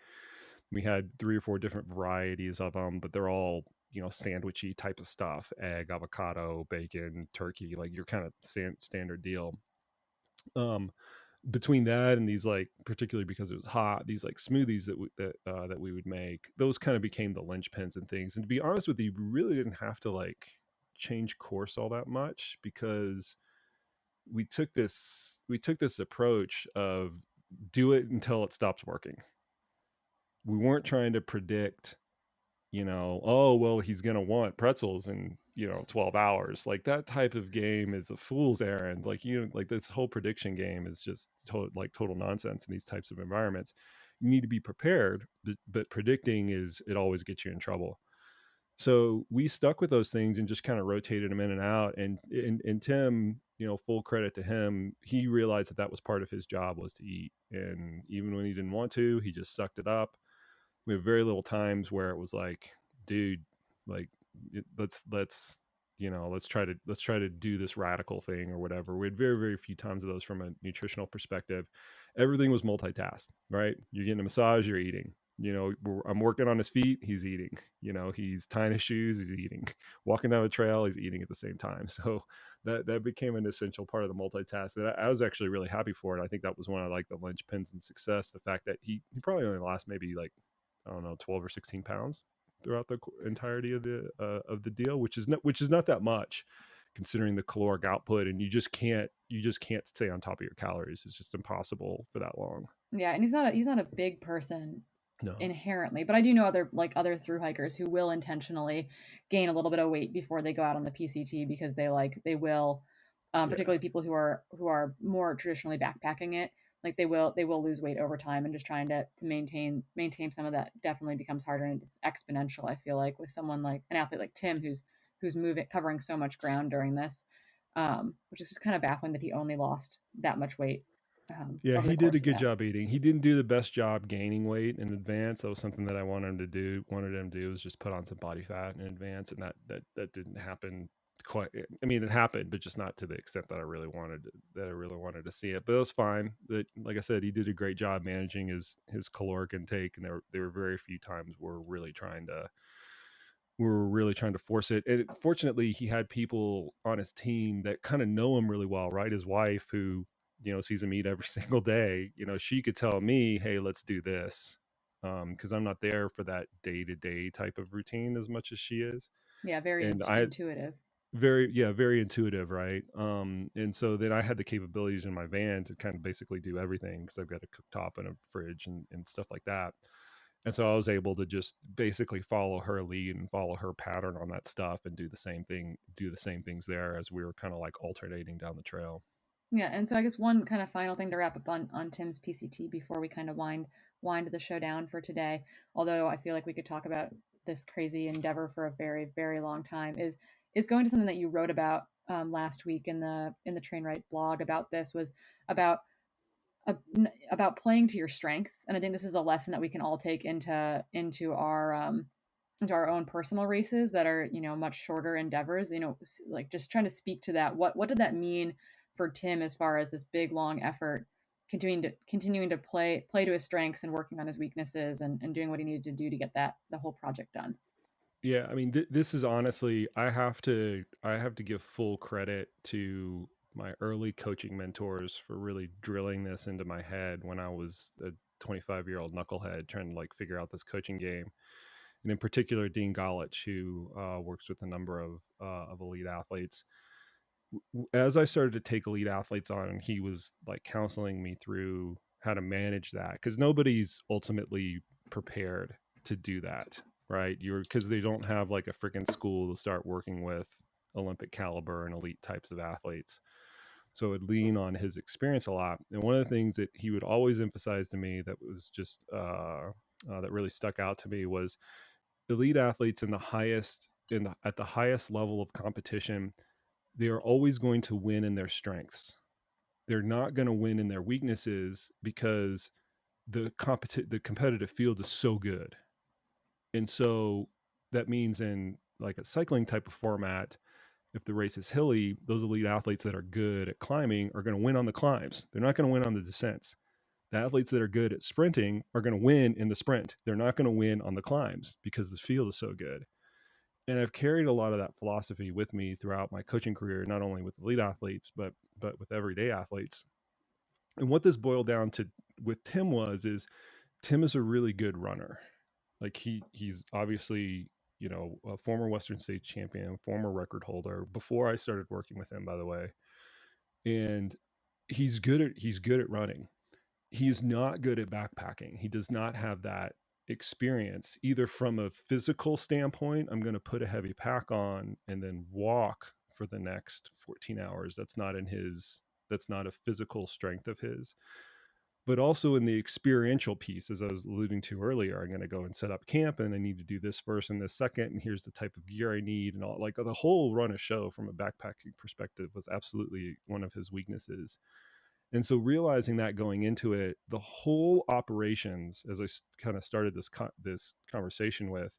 We had 3 or 4 different varieties of them, but they're all, sandwichy type of stuff: egg, avocado, bacon, turkey, like your kind of standard deal. Um, Between that and these, like, particularly because it was hot, these like smoothies that we would make, those kind of became the linchpins and things. And to be honest with you, we really didn't have to like change course all that much, because we took this approach of do it until it stops working. We weren't trying to predict, oh, well, he's going to want pretzels in, 12 hours. Like, that type of game is a fool's errand. Like, like, this whole prediction game is just total nonsense in these types of environments. You need to be prepared, but predicting it always gets you in trouble. So we stuck with those things and just kind of rotated them in and out. And Tim, full credit to him, he realized that was part of his job, was to eat. And even when he didn't want to, he just sucked it up. We have very little times where it was like, dude, like, let's try to do this radical thing or whatever. We had very, very few times of those from a nutritional perspective. Everything was multitasked, right? You're getting a massage, you're eating. I'm working on his feet, he's eating. He's tying his shoes, he's eating. Walking down the trail, he's eating at the same time. So that became an essential part of the multitask that I was actually really happy for it. I think that was one of like the linchpins in success. The fact that he probably only lost maybe like, I don't know, 12 or 16 pounds throughout the entirety of the deal, which is not that much considering the caloric output. And you just can't stay on top of your calories. It's just impossible for that long. Yeah, and he's not a big person No. inherently, but I do know other through hikers who will intentionally gain a little bit of weight before they go out on the PCT because they will, Yeah. particularly people who are more traditionally backpacking it, like they will lose weight over time, and just trying to maintain some of that definitely becomes harder, and it's exponential. I feel like with someone like an athlete like Tim who's moving covering so much ground during this, which is just kind of baffling that he only lost that much weight Yeah, over the he did a course of good that. job eating. He didn't do the best job gaining weight in advance. That was something that I wanted him to do, was just put on some body fat in advance, and that didn't happen quite. I mean, it happened, but just not to the extent that I really wanted to see it. But it was fine. That, like I said, he did a great job managing his caloric intake, and there were very few times we were really trying to force it. And fortunately, he had people on his team that kind of know him really well, right? His wife, who, sees him eat every single day, she could tell me, hey, let's do this. Because I'm not there for that day to day type of routine as much as she is. Yeah, very And I had intuitive. very intuitive, right? And so then I had the capabilities in my van to kind of basically do everything, because I've got a cooktop and a fridge and stuff like that. And so I was able to just basically follow her lead and follow her pattern on that stuff, and do the same things there, as we were kind of like alternating down the trail. Yeah, and so I guess one kind of final thing to wrap up on Tim's PCT before we kind of wind the show down for today, although I feel like we could talk about this crazy endeavor for a very very long time, is going to something that you wrote about last week in the Train Right blog about this was about uh, about playing to your strengths, and I think this is a lesson that we can all take into our own personal races that are much shorter endeavors. Like just trying to speak to that. What did that mean for Tim as far as this big long effort? continuing to play to his strengths and working on his weaknesses and doing what he needed to do to get the whole project done. Yeah, I mean, this is honestly, I have to give full credit to my early coaching mentors for really drilling this into my head when I was a 25-year-old knucklehead trying to like figure out this coaching game. And in particular, Dean Golich, who works with a number of elite athletes. As I started to take elite athletes on, and he was like counseling me through how to manage that, because nobody's ultimately prepared to do that, right? You're because they don't have like a freaking school to start working with Olympic caliber and elite types of athletes. So I would lean on his experience a lot. And one of the things that he would always emphasize to me that was just that really stuck out to me was elite athletes in the highest at the highest level of competition, they are always going to win in their strengths. They're not going to win in their weaknesses because the competitive field is so good. And so that means in like a cycling type of format, if the race is hilly, those elite athletes that are good at climbing are going to win on the climbs. They're not going to win on the descents. The athletes that are good at sprinting are going to win in the sprint. They're not going to win on the climbs because the field is so good. And I've carried a lot of that philosophy with me throughout my coaching career, not only with elite athletes, but with everyday athletes. And what this boiled down to with Tim is Tim is a really good runner. Like he's obviously, a former Western States champion, former record holder before I started working with him, by the way. And he's good at running. He's not good at backpacking. He does not have that experience either from a physical standpoint. I'm going to put a heavy pack on and then walk for the next 14 hours. That's not a physical strength of his, but also in the experiential piece, as I was alluding to earlier. I'm going to go and set up camp and I need to do this first and this second. And here's the type of gear I need. And all, like, the whole run of show from a backpacking perspective was absolutely one of his weaknesses. And so realizing that going into it, the whole operations, as I kind of started this conversation with,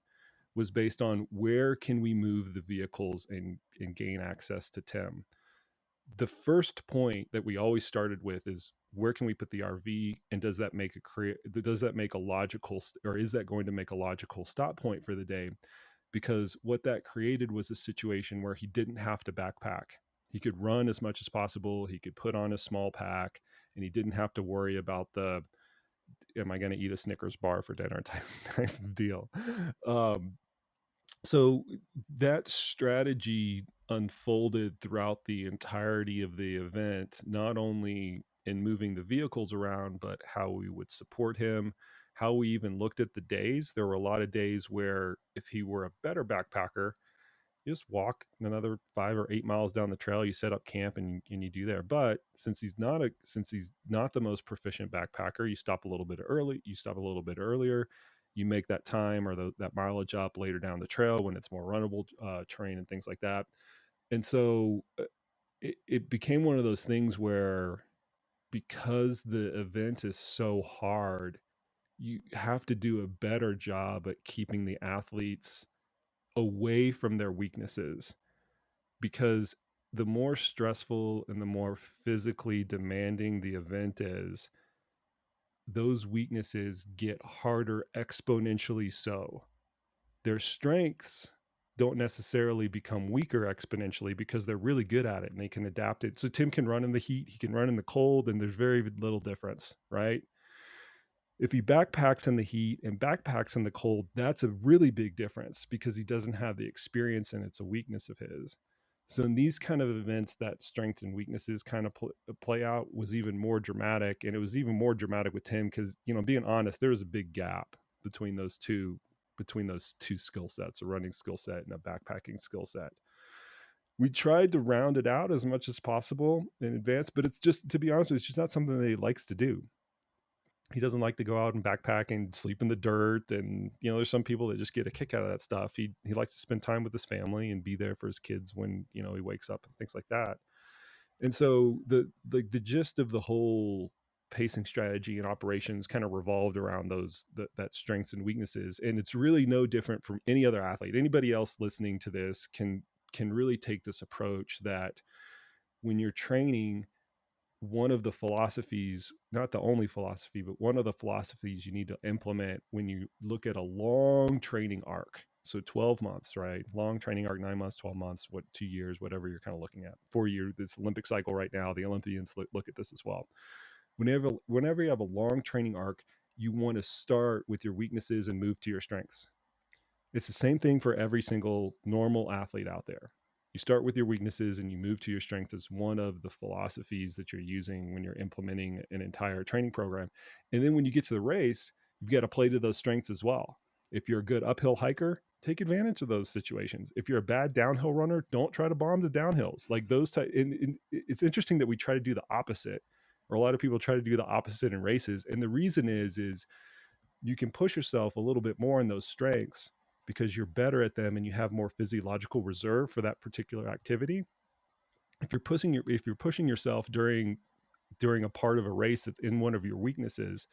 was based on where can we move the vehicles and gain access to Tim. The first point that we always started with is where can we put the RV, and does that make a logical, or is that going to make a logical stop point for the day? Because what that created was a situation where he didn't have to backpack. He could run as much as possible. He could put on a small pack, and he didn't have to worry about am I going to eat a Snickers bar for dinner type of deal. So that strategy unfolded throughout the entirety of the event, not only in moving the vehicles around, but how we would support him, how we even looked at the days. There were a lot of days where if he were a better backpacker, you just walk another 5 or 8 miles down the trail, you set up camp and you do there. But since he's not the most proficient backpacker, you stop a little bit earlier, you make that time or that mileage up later down the trail when it's more runnable terrain and things like that. And so it became one of those things where, because the event is so hard, you have to do a better job at keeping the athletes away from their weaknesses, because the more stressful and the more physically demanding the event is, those weaknesses get harder exponentially. So their strengths don't necessarily become weaker exponentially because they're really good at it and they can adapt it. So Tim can run in the heat, he can run in the cold, and there's very little difference, right? If he backpacks in the heat and backpacks in the cold, that's a really big difference because he doesn't have the experience and it's a weakness of his. So in these kind of events, that strengths and weaknesses kind of play out was even more dramatic. And it was even more dramatic with Tim because, being honest, there was a big gap between those two skill sets, a running skill set and a backpacking skill set. We tried to round it out as much as possible in advance, but it's just, to be honest with you, it's just not something that he likes to do. He doesn't like to go out and backpack and sleep in the dirt. And, there's some people that just get a kick out of that stuff. He likes to spend time with his family and be there for his kids when, he wakes up and things like that. And so the gist of the whole pacing strategy and operations kind of revolved around that strengths and weaknesses. And it's really no different from any other athlete. Anybody else listening to this can really take this approach that when you're training, one of the philosophies, not the only philosophy, but one of the philosophies you need to implement when you look at a long training arc. So 12 months, right? Long training arc, 9 months, 12 months, 2 years, whatever you're kind of looking at. 4 years, this Olympic cycle right now, the Olympians look at this as well. Whenever you have a long training arc, you want to start with your weaknesses and move to your strengths. It's the same thing for every single normal athlete out there. You start with your weaknesses and you move to your strengths. It's one of the philosophies that you're using when you're implementing an entire training program. And then when you get to the race, you've got to play to those strengths as well. If you're a good uphill hiker, take advantage of those situations. If you're a bad downhill runner, don't try to bomb the downhills. Like those type. And it's interesting that we try to do the opposite, or a lot of people try to do the opposite in races. And the reason is you can push yourself a little bit more in those strengths because you're better at them and you have more physiological reserve for that particular activity. If you're pushing yourself during a part of a race that's in one of your weaknesses,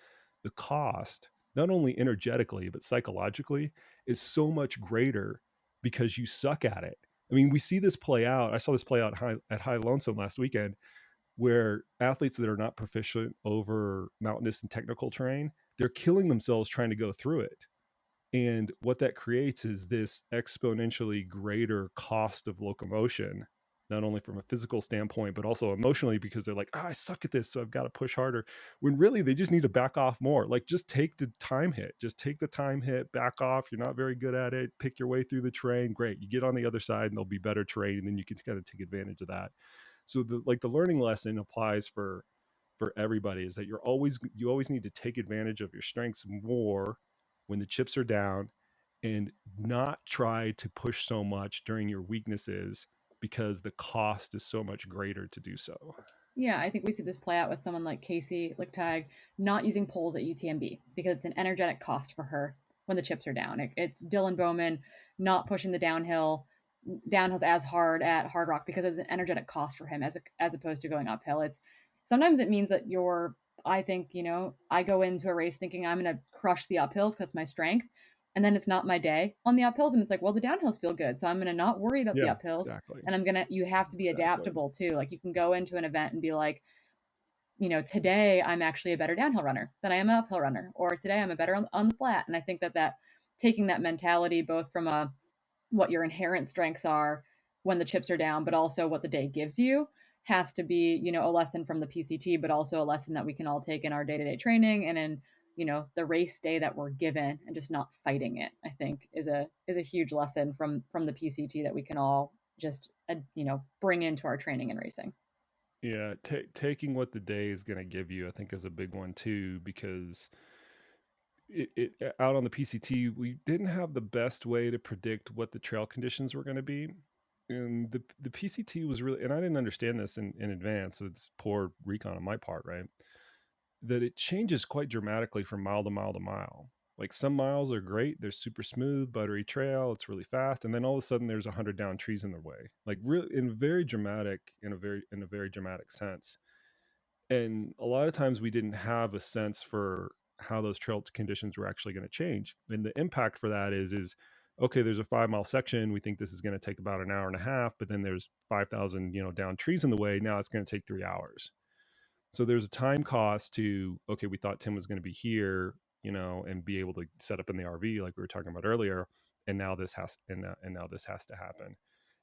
the cost, not only energetically but psychologically, is so much greater because you suck at it. I mean, we see this play out. I saw this play out at High Lonesome last weekend, where athletes that are not proficient over mountainous and technical terrain, they're killing themselves trying to go through it. And what that creates is this exponentially greater cost of locomotion, not only from a physical standpoint, but also emotionally, because they're like, I suck at this, so I've got to push harder. When really they just need to back off more. Like, just take the time hit, back off. You're not very good at it. Pick your way through the terrain. Great. You get on the other side and there'll be better terrain. And then you can kind of take advantage of that. So the learning lesson applies for everybody, is that you always need to take advantage of your strengths more when the chips are down, and not try to push so much during your weaknesses, because the cost is so much greater to do so. Yeah, I think we see this play out with someone like Casey Lichtag not using poles at UTMB because it's an energetic cost for her when the chips are down. It's Dylan Bowman not pushing the downhills as hard at Hard Rock because it's an energetic cost for him as opposed to going uphill. It's sometimes it means that I think, I go into a race thinking I'm going to crush the uphills because my strength, and then it's not my day on the uphills, and it's like, well, the downhills feel good, so I'm going to not worry about the Yeah, uphills, exactly. and you have to be Exactly. adaptable too. Like, you can go into an event and be like, today I'm actually a better downhill runner than I am an uphill runner, or today I'm a better on the flat. And I think that taking that mentality, both from what your inherent strengths are when the chips are down, but also what the day gives you, has to be, a lesson from the PCT, but also a lesson that we can all take in our day-to-day training and in, the race day that we're given, and just not fighting it, I think is a huge lesson from the PCT that we can all just, bring into our training and racing. Yeah, taking what the day is going to give you, I think, is a big one too, because out on the PCT, we didn't have the best way to predict what the trail conditions were going to be. And the PCT was really, and I didn't understand this in advance, so it's poor recon on my part, right? That it changes quite dramatically from mile to mile to mile. Like, some miles are great, they're super smooth, buttery trail, it's really fast, and then all of a sudden there's 100 down trees in their way. Like, really, in a very dramatic sense. And a lot of times we didn't have a sense for how those trail conditions were actually going to change. And the impact for that is okay, there's a 5 mile section, we think this is going to take about an hour and a half, but then there's 5,000 down trees in the way, now it's going to take 3 hours. So there's a time cost to, okay, we thought Tim was going to be here, and be able to set up in the RV like we were talking about earlier, and now this has to happen.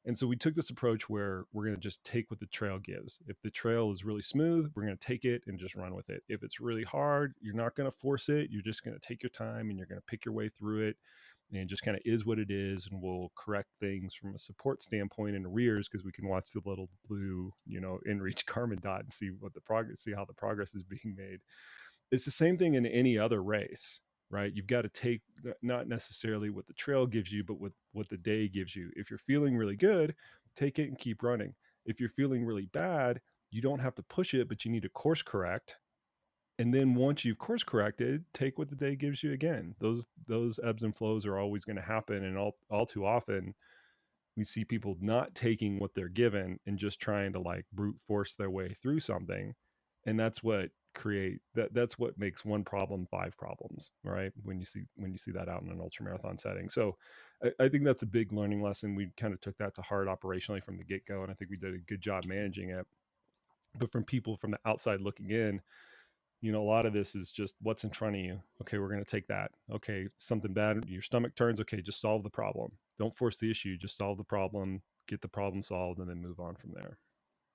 And so we took this approach where we're going to just take what the trail gives. If the trail is really smooth, we're going to take it and just run with it. If it's really hard, you're not going to force it. You're just going to take your time and you're going to pick your way through it. And it just kind of is what it is. And we'll correct things from a support standpoint in the rears, because we can watch the little blue, inReach Garmin dot and see how the progress is being made. It's the same thing in any other race, right? You've got to take not necessarily what the trail gives you, but what the day gives you. If you're feeling really good, take it and keep running. If you're feeling really bad, you don't have to push it, but you need to course correct. And then once you've course corrected, take what the day gives you again. Those ebbs and flows are always going to happen, and all too often we see people not taking what they're given and just trying to like brute force their way through something. And that's what makes one problem five problems, right? When you see that out in an ultra marathon setting. So I think that's a big learning lesson. We kind of took that to heart operationally from the get-go, and I think we did a good job managing it. But from people from the outside looking in, a lot of this is just what's in front of you. Okay, we're going to take that. Okay, something bad, your stomach turns. Okay, just solve the problem. Don't force the issue. Just solve the problem, get the problem solved, and then move on from there.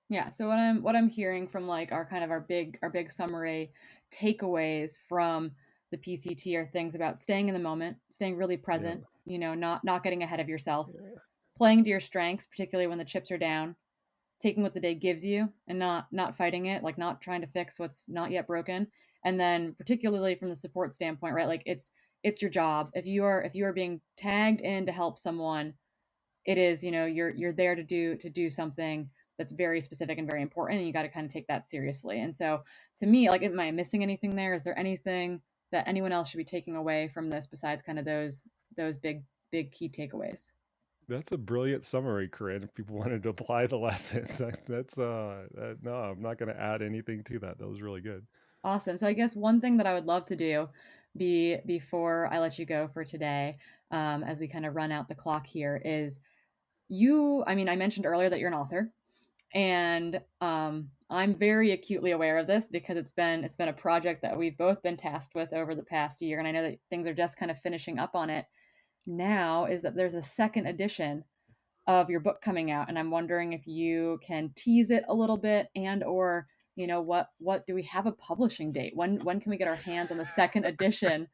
Yeah. So what I'm hearing from like our big summary takeaways from the PCT are things about staying in the moment, staying really Yeah, present, not getting ahead of yourself, yeah, playing to your strengths, particularly when the chips are down, taking what the day gives you and not fighting it, like not trying to fix what's not yet broken. And then particularly from the support standpoint, right? Like it's your job. If you are being tagged in to help someone, it is, you're there to do something that's very specific and very important, and you got to kind of take that seriously. And so to me, like, am I missing anything there? Is there anything that anyone else should be taking away from this besides kind of those big key takeaways? that's a brilliant summary, Corinne. If people wanted to apply the lessons, no, I'm not going to add anything to that. That was really good. Awesome. So I guess one thing that I would love to do before I let you go for today, as we kind of run out the clock here, is I mean, I mentioned earlier that you're an author, and I'm very acutely aware of this because it's been a project that we've both been tasked with over the past year, and I know that things are just kind of finishing up on it now. Is that there's a second edition of your book coming out, and I'm wondering if you can tease it a little bit, and or what do we have a publishing date? When can we get our hands on the second edition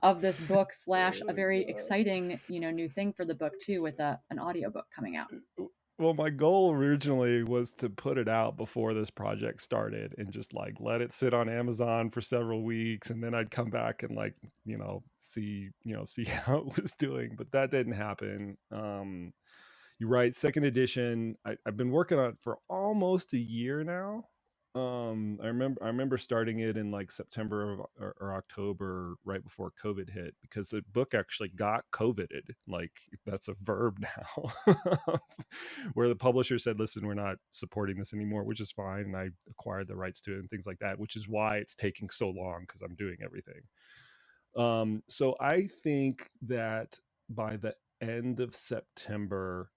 of this book slash a Oh very my exciting new thing for the book too, with an audiobook coming out? God. Well, my goal originally was to put it out before this project started and just like let it sit on Amazon for several weeks, and then I'd come back and like, see how it was doing, but that didn't happen. You're right. Second edition. I've been working on it for almost a year now. I remember starting it in like September or October, right before COVID hit, because the book actually got COVIDed. Like, if that's a verb now, where the publisher said, "Listen, we're not supporting this anymore," which is fine, and I acquired the rights to it and things like that, which is why it's taking so long because I'm doing everything. So I think that by the end of September,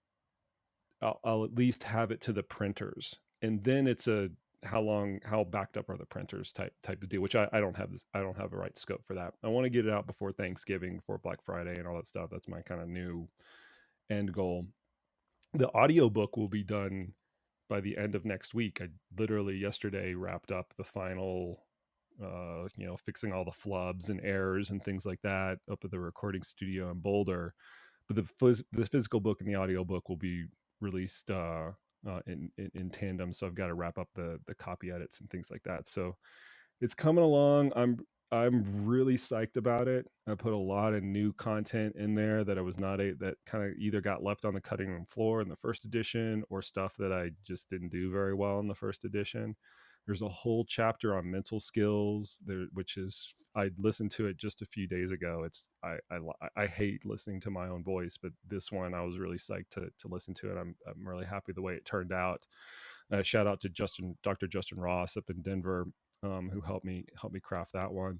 I'll at least have it to the printers, and then it's a how backed up are the printers type of deal, which I don't have this. I don't have the right scope for that. I want to get it out before Thanksgiving, before Black Friday and all that stuff. That's my kind of new end goal. The audiobook will be done by the end of next week. I literally yesterday wrapped up the final, fixing all the flubs and errors and things like that up at the recording studio in Boulder. But the physical book and the audiobook will be released in tandem. So I've got to wrap up the copy edits and things like that. So it's coming along. I'm really psyched about it. I put a lot of new content in there that I was not that kind of either got left on the cutting room floor in the first edition, or stuff that I just didn't do very well in the first edition. There's a whole chapter on mental skills there, which is, I listened to it just a few days ago. It's I hate listening to my own voice, but this one I was really psyched to listen to it. I'm really happy the way it turned out. Shout out to Dr. Justin Ross up in Denver, who helped me craft that one.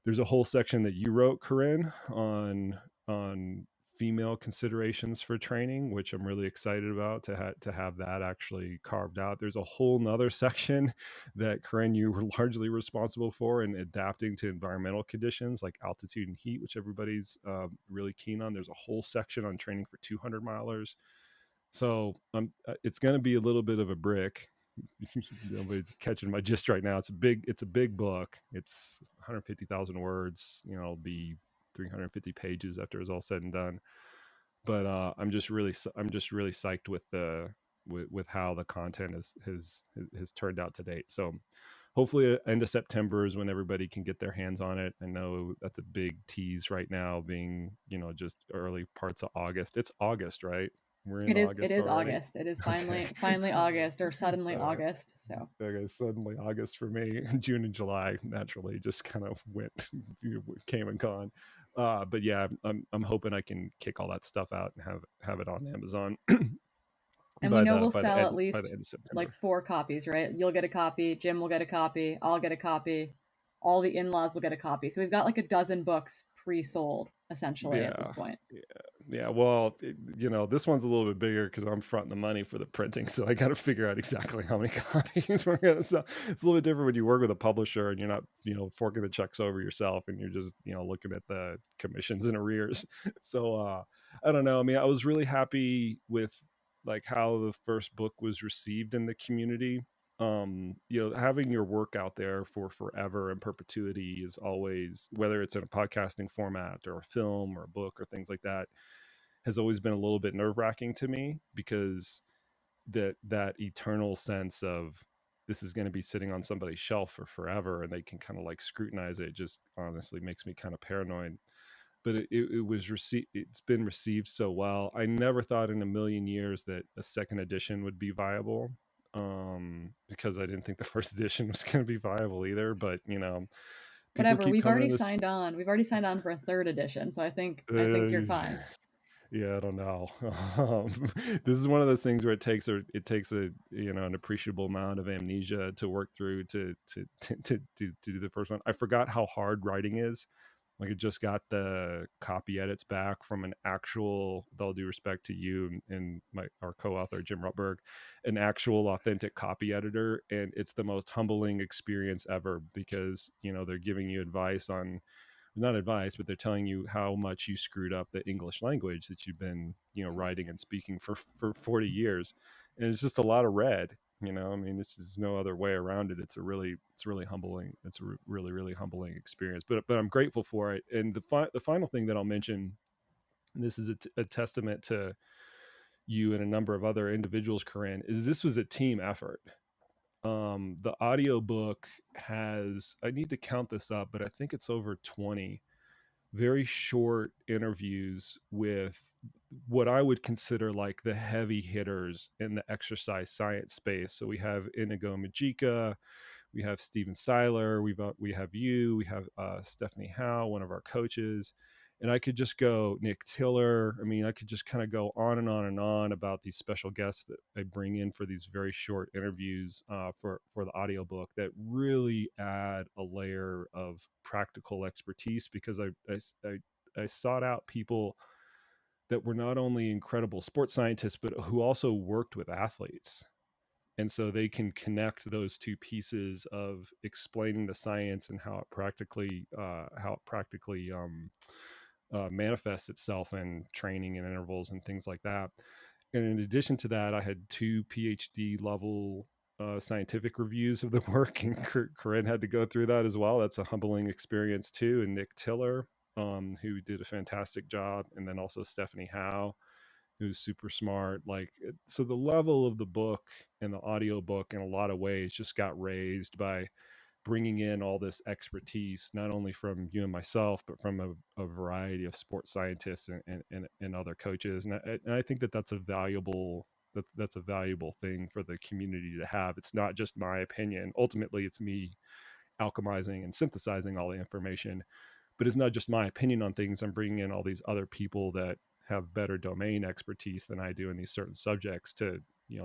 There's a whole section that you wrote, Corinne, on female considerations for training, which I'm really excited about to have that actually carved out. There's a whole nother section that, Corinne, you were largely responsible for in adapting to environmental conditions like altitude and heat, which everybody's really keen on. There's a whole section on training for 200 milers. So it's going to be a little bit of a brick. Nobody's catching my gist right now. It's a big book. It's 150,000 words. It'll be 350 pages after it's all said and done. But I'm just really psyched with with how the content has turned out to date. So hopefully end of September is when everybody can get their hands on it. I know that's a big tease right now, being just early parts of August. It's August, right? We're in It August is already. August. It is Okay. finally August, or suddenly All right. August. So Okay, suddenly August for me. June and July naturally just kind of went, came and gone. But yeah, I'm hoping I can kick all that stuff out and have it on Amazon and we know we'll by the sell end at by the least end of like September. 4 copies, right? You'll get a copy, Jim will get a copy, I'll get a copy, all the in-laws will get a copy. So we've got like a dozen books pre-sold essentially at Yeah, this point. yeah. Yeah, well, this one's a little bit bigger because I'm fronting the money for the printing, so I got to figure out exactly how many copies we're gonna sell. It's a little bit different when you work with a publisher and you're not, forking the checks over yourself, and you're just, looking at the commissions and arrears. So, I don't know. I mean, I was really happy with like how the first book was received in the community. Having your work out there for forever and perpetuity is always, whether it's in a podcasting format or a film or a book or things like that, has always been a little bit nerve wracking to me, because that eternal sense of this is going to be sitting on somebody's shelf for forever and they can kind of like scrutinize it just honestly makes me kind of paranoid. But it was received, it's been received so well. I never thought in a million years that a second edition would be viable, because I didn't think the first edition was going to be viable either. But people Whatever. keep We've coming already to this. signed on. We've already signed on for a third edition, so I think you're uh, fine. Yeah, I don't know. This is one of those things where it takes a an appreciable amount of amnesia to work through to do the first one. I forgot how hard writing is. Like, I just got the copy edits back from an actual, with all due respect to you and our co-author Jim Rutberg, an actual authentic copy editor, and it's the most humbling experience ever, because they're giving you advice on, not advice, but they're telling you how much you screwed up the English language that you've been, writing and speaking for 40 years. And it's just a lot of red, I mean, this is no other way around it. It's really humbling. It's a really, really humbling experience, but I'm grateful for it. And the final thing that I'll mention, and this is a testament to you and a number of other individuals, Corinne, is this was a team effort. The audiobook has, I need to count this up, but I think it's over 20 very short interviews with what I would consider like the heavy hitters in the exercise science space. So we have Inigo Majika, we have Steven Seiler, we have you, we have Stephanie Howe, one of our coaches, and I could just go Nick Tiller. I mean, I could just kind of go on and on and on about these special guests that I bring in for these very short interviews, for the audiobook, that really add a layer of practical expertise, because I sought out people that were not only incredible sports scientists, but who also worked with athletes, and so they can connect those two pieces of explaining the science and how it practically manifests itself in training and intervals and things like that. And in addition to that, I had two PhD level scientific reviews of the work, and Corinne had to go through that as well. That's a humbling experience too. And Nick Tiller, who did a fantastic job, and then also Stephanie Howe, who's super smart. Like, so the level of the book and the audio book in a lot of ways just got raised by bringing in all this expertise, not only from you and myself, but from a variety of sports scientists and other coaches. And I think that that's a valuable thing for the community to have. It's not just my opinion. Ultimately, it's me alchemizing and synthesizing all the information, but it's not just my opinion on things. I'm bringing in all these other people that have better domain expertise than I do in these certain subjects to,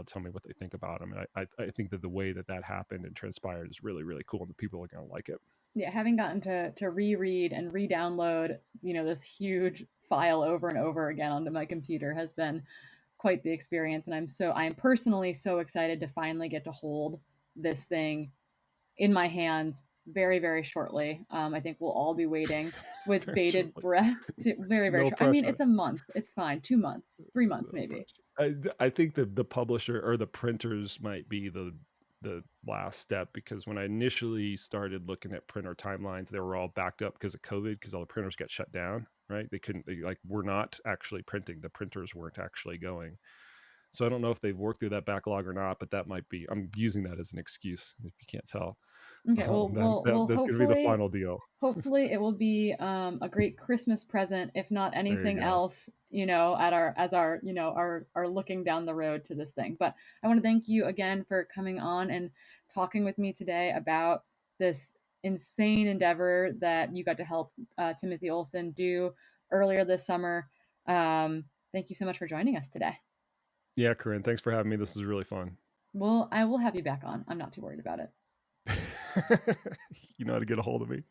tell me what they think about them. And I think that the way that happened and transpired is really, really cool, and the people are going to like it. Yeah, having gotten to reread and re-download, this huge file over and over again onto my computer has been quite the experience, and I'm personally so excited to finally get to hold this thing in my hands very, very shortly. I think we'll all be waiting with Very bated shortly. breath to very, very No short. I mean, pressure. it's a month. It's fine. 2 months, 3 months, No maybe. pressure. I think the publisher or the printers might be the last step, because when I initially started looking at printer timelines, they were all backed up because of COVID, because all the printers got shut down, right? They like were not actually printing. The printers weren't actually going. So I don't know if they've worked through that backlog or not, but that might be, I'm using that as an excuse if you can't tell. Okay, well, That's going to be the hopefully, final deal. hopefully it will be a great Christmas present, if not There you anything go. else, at our our looking down the road to this thing. But I want to thank you again for coming on and talking with me today about this insane endeavor that you got to help Timothy Olson do earlier this summer. Thank you so much for joining us today. Yeah, Corinne, thanks for having me. This is really fun. Well, I will have you back on. I'm not too worried about it. You know how to get a hold of me.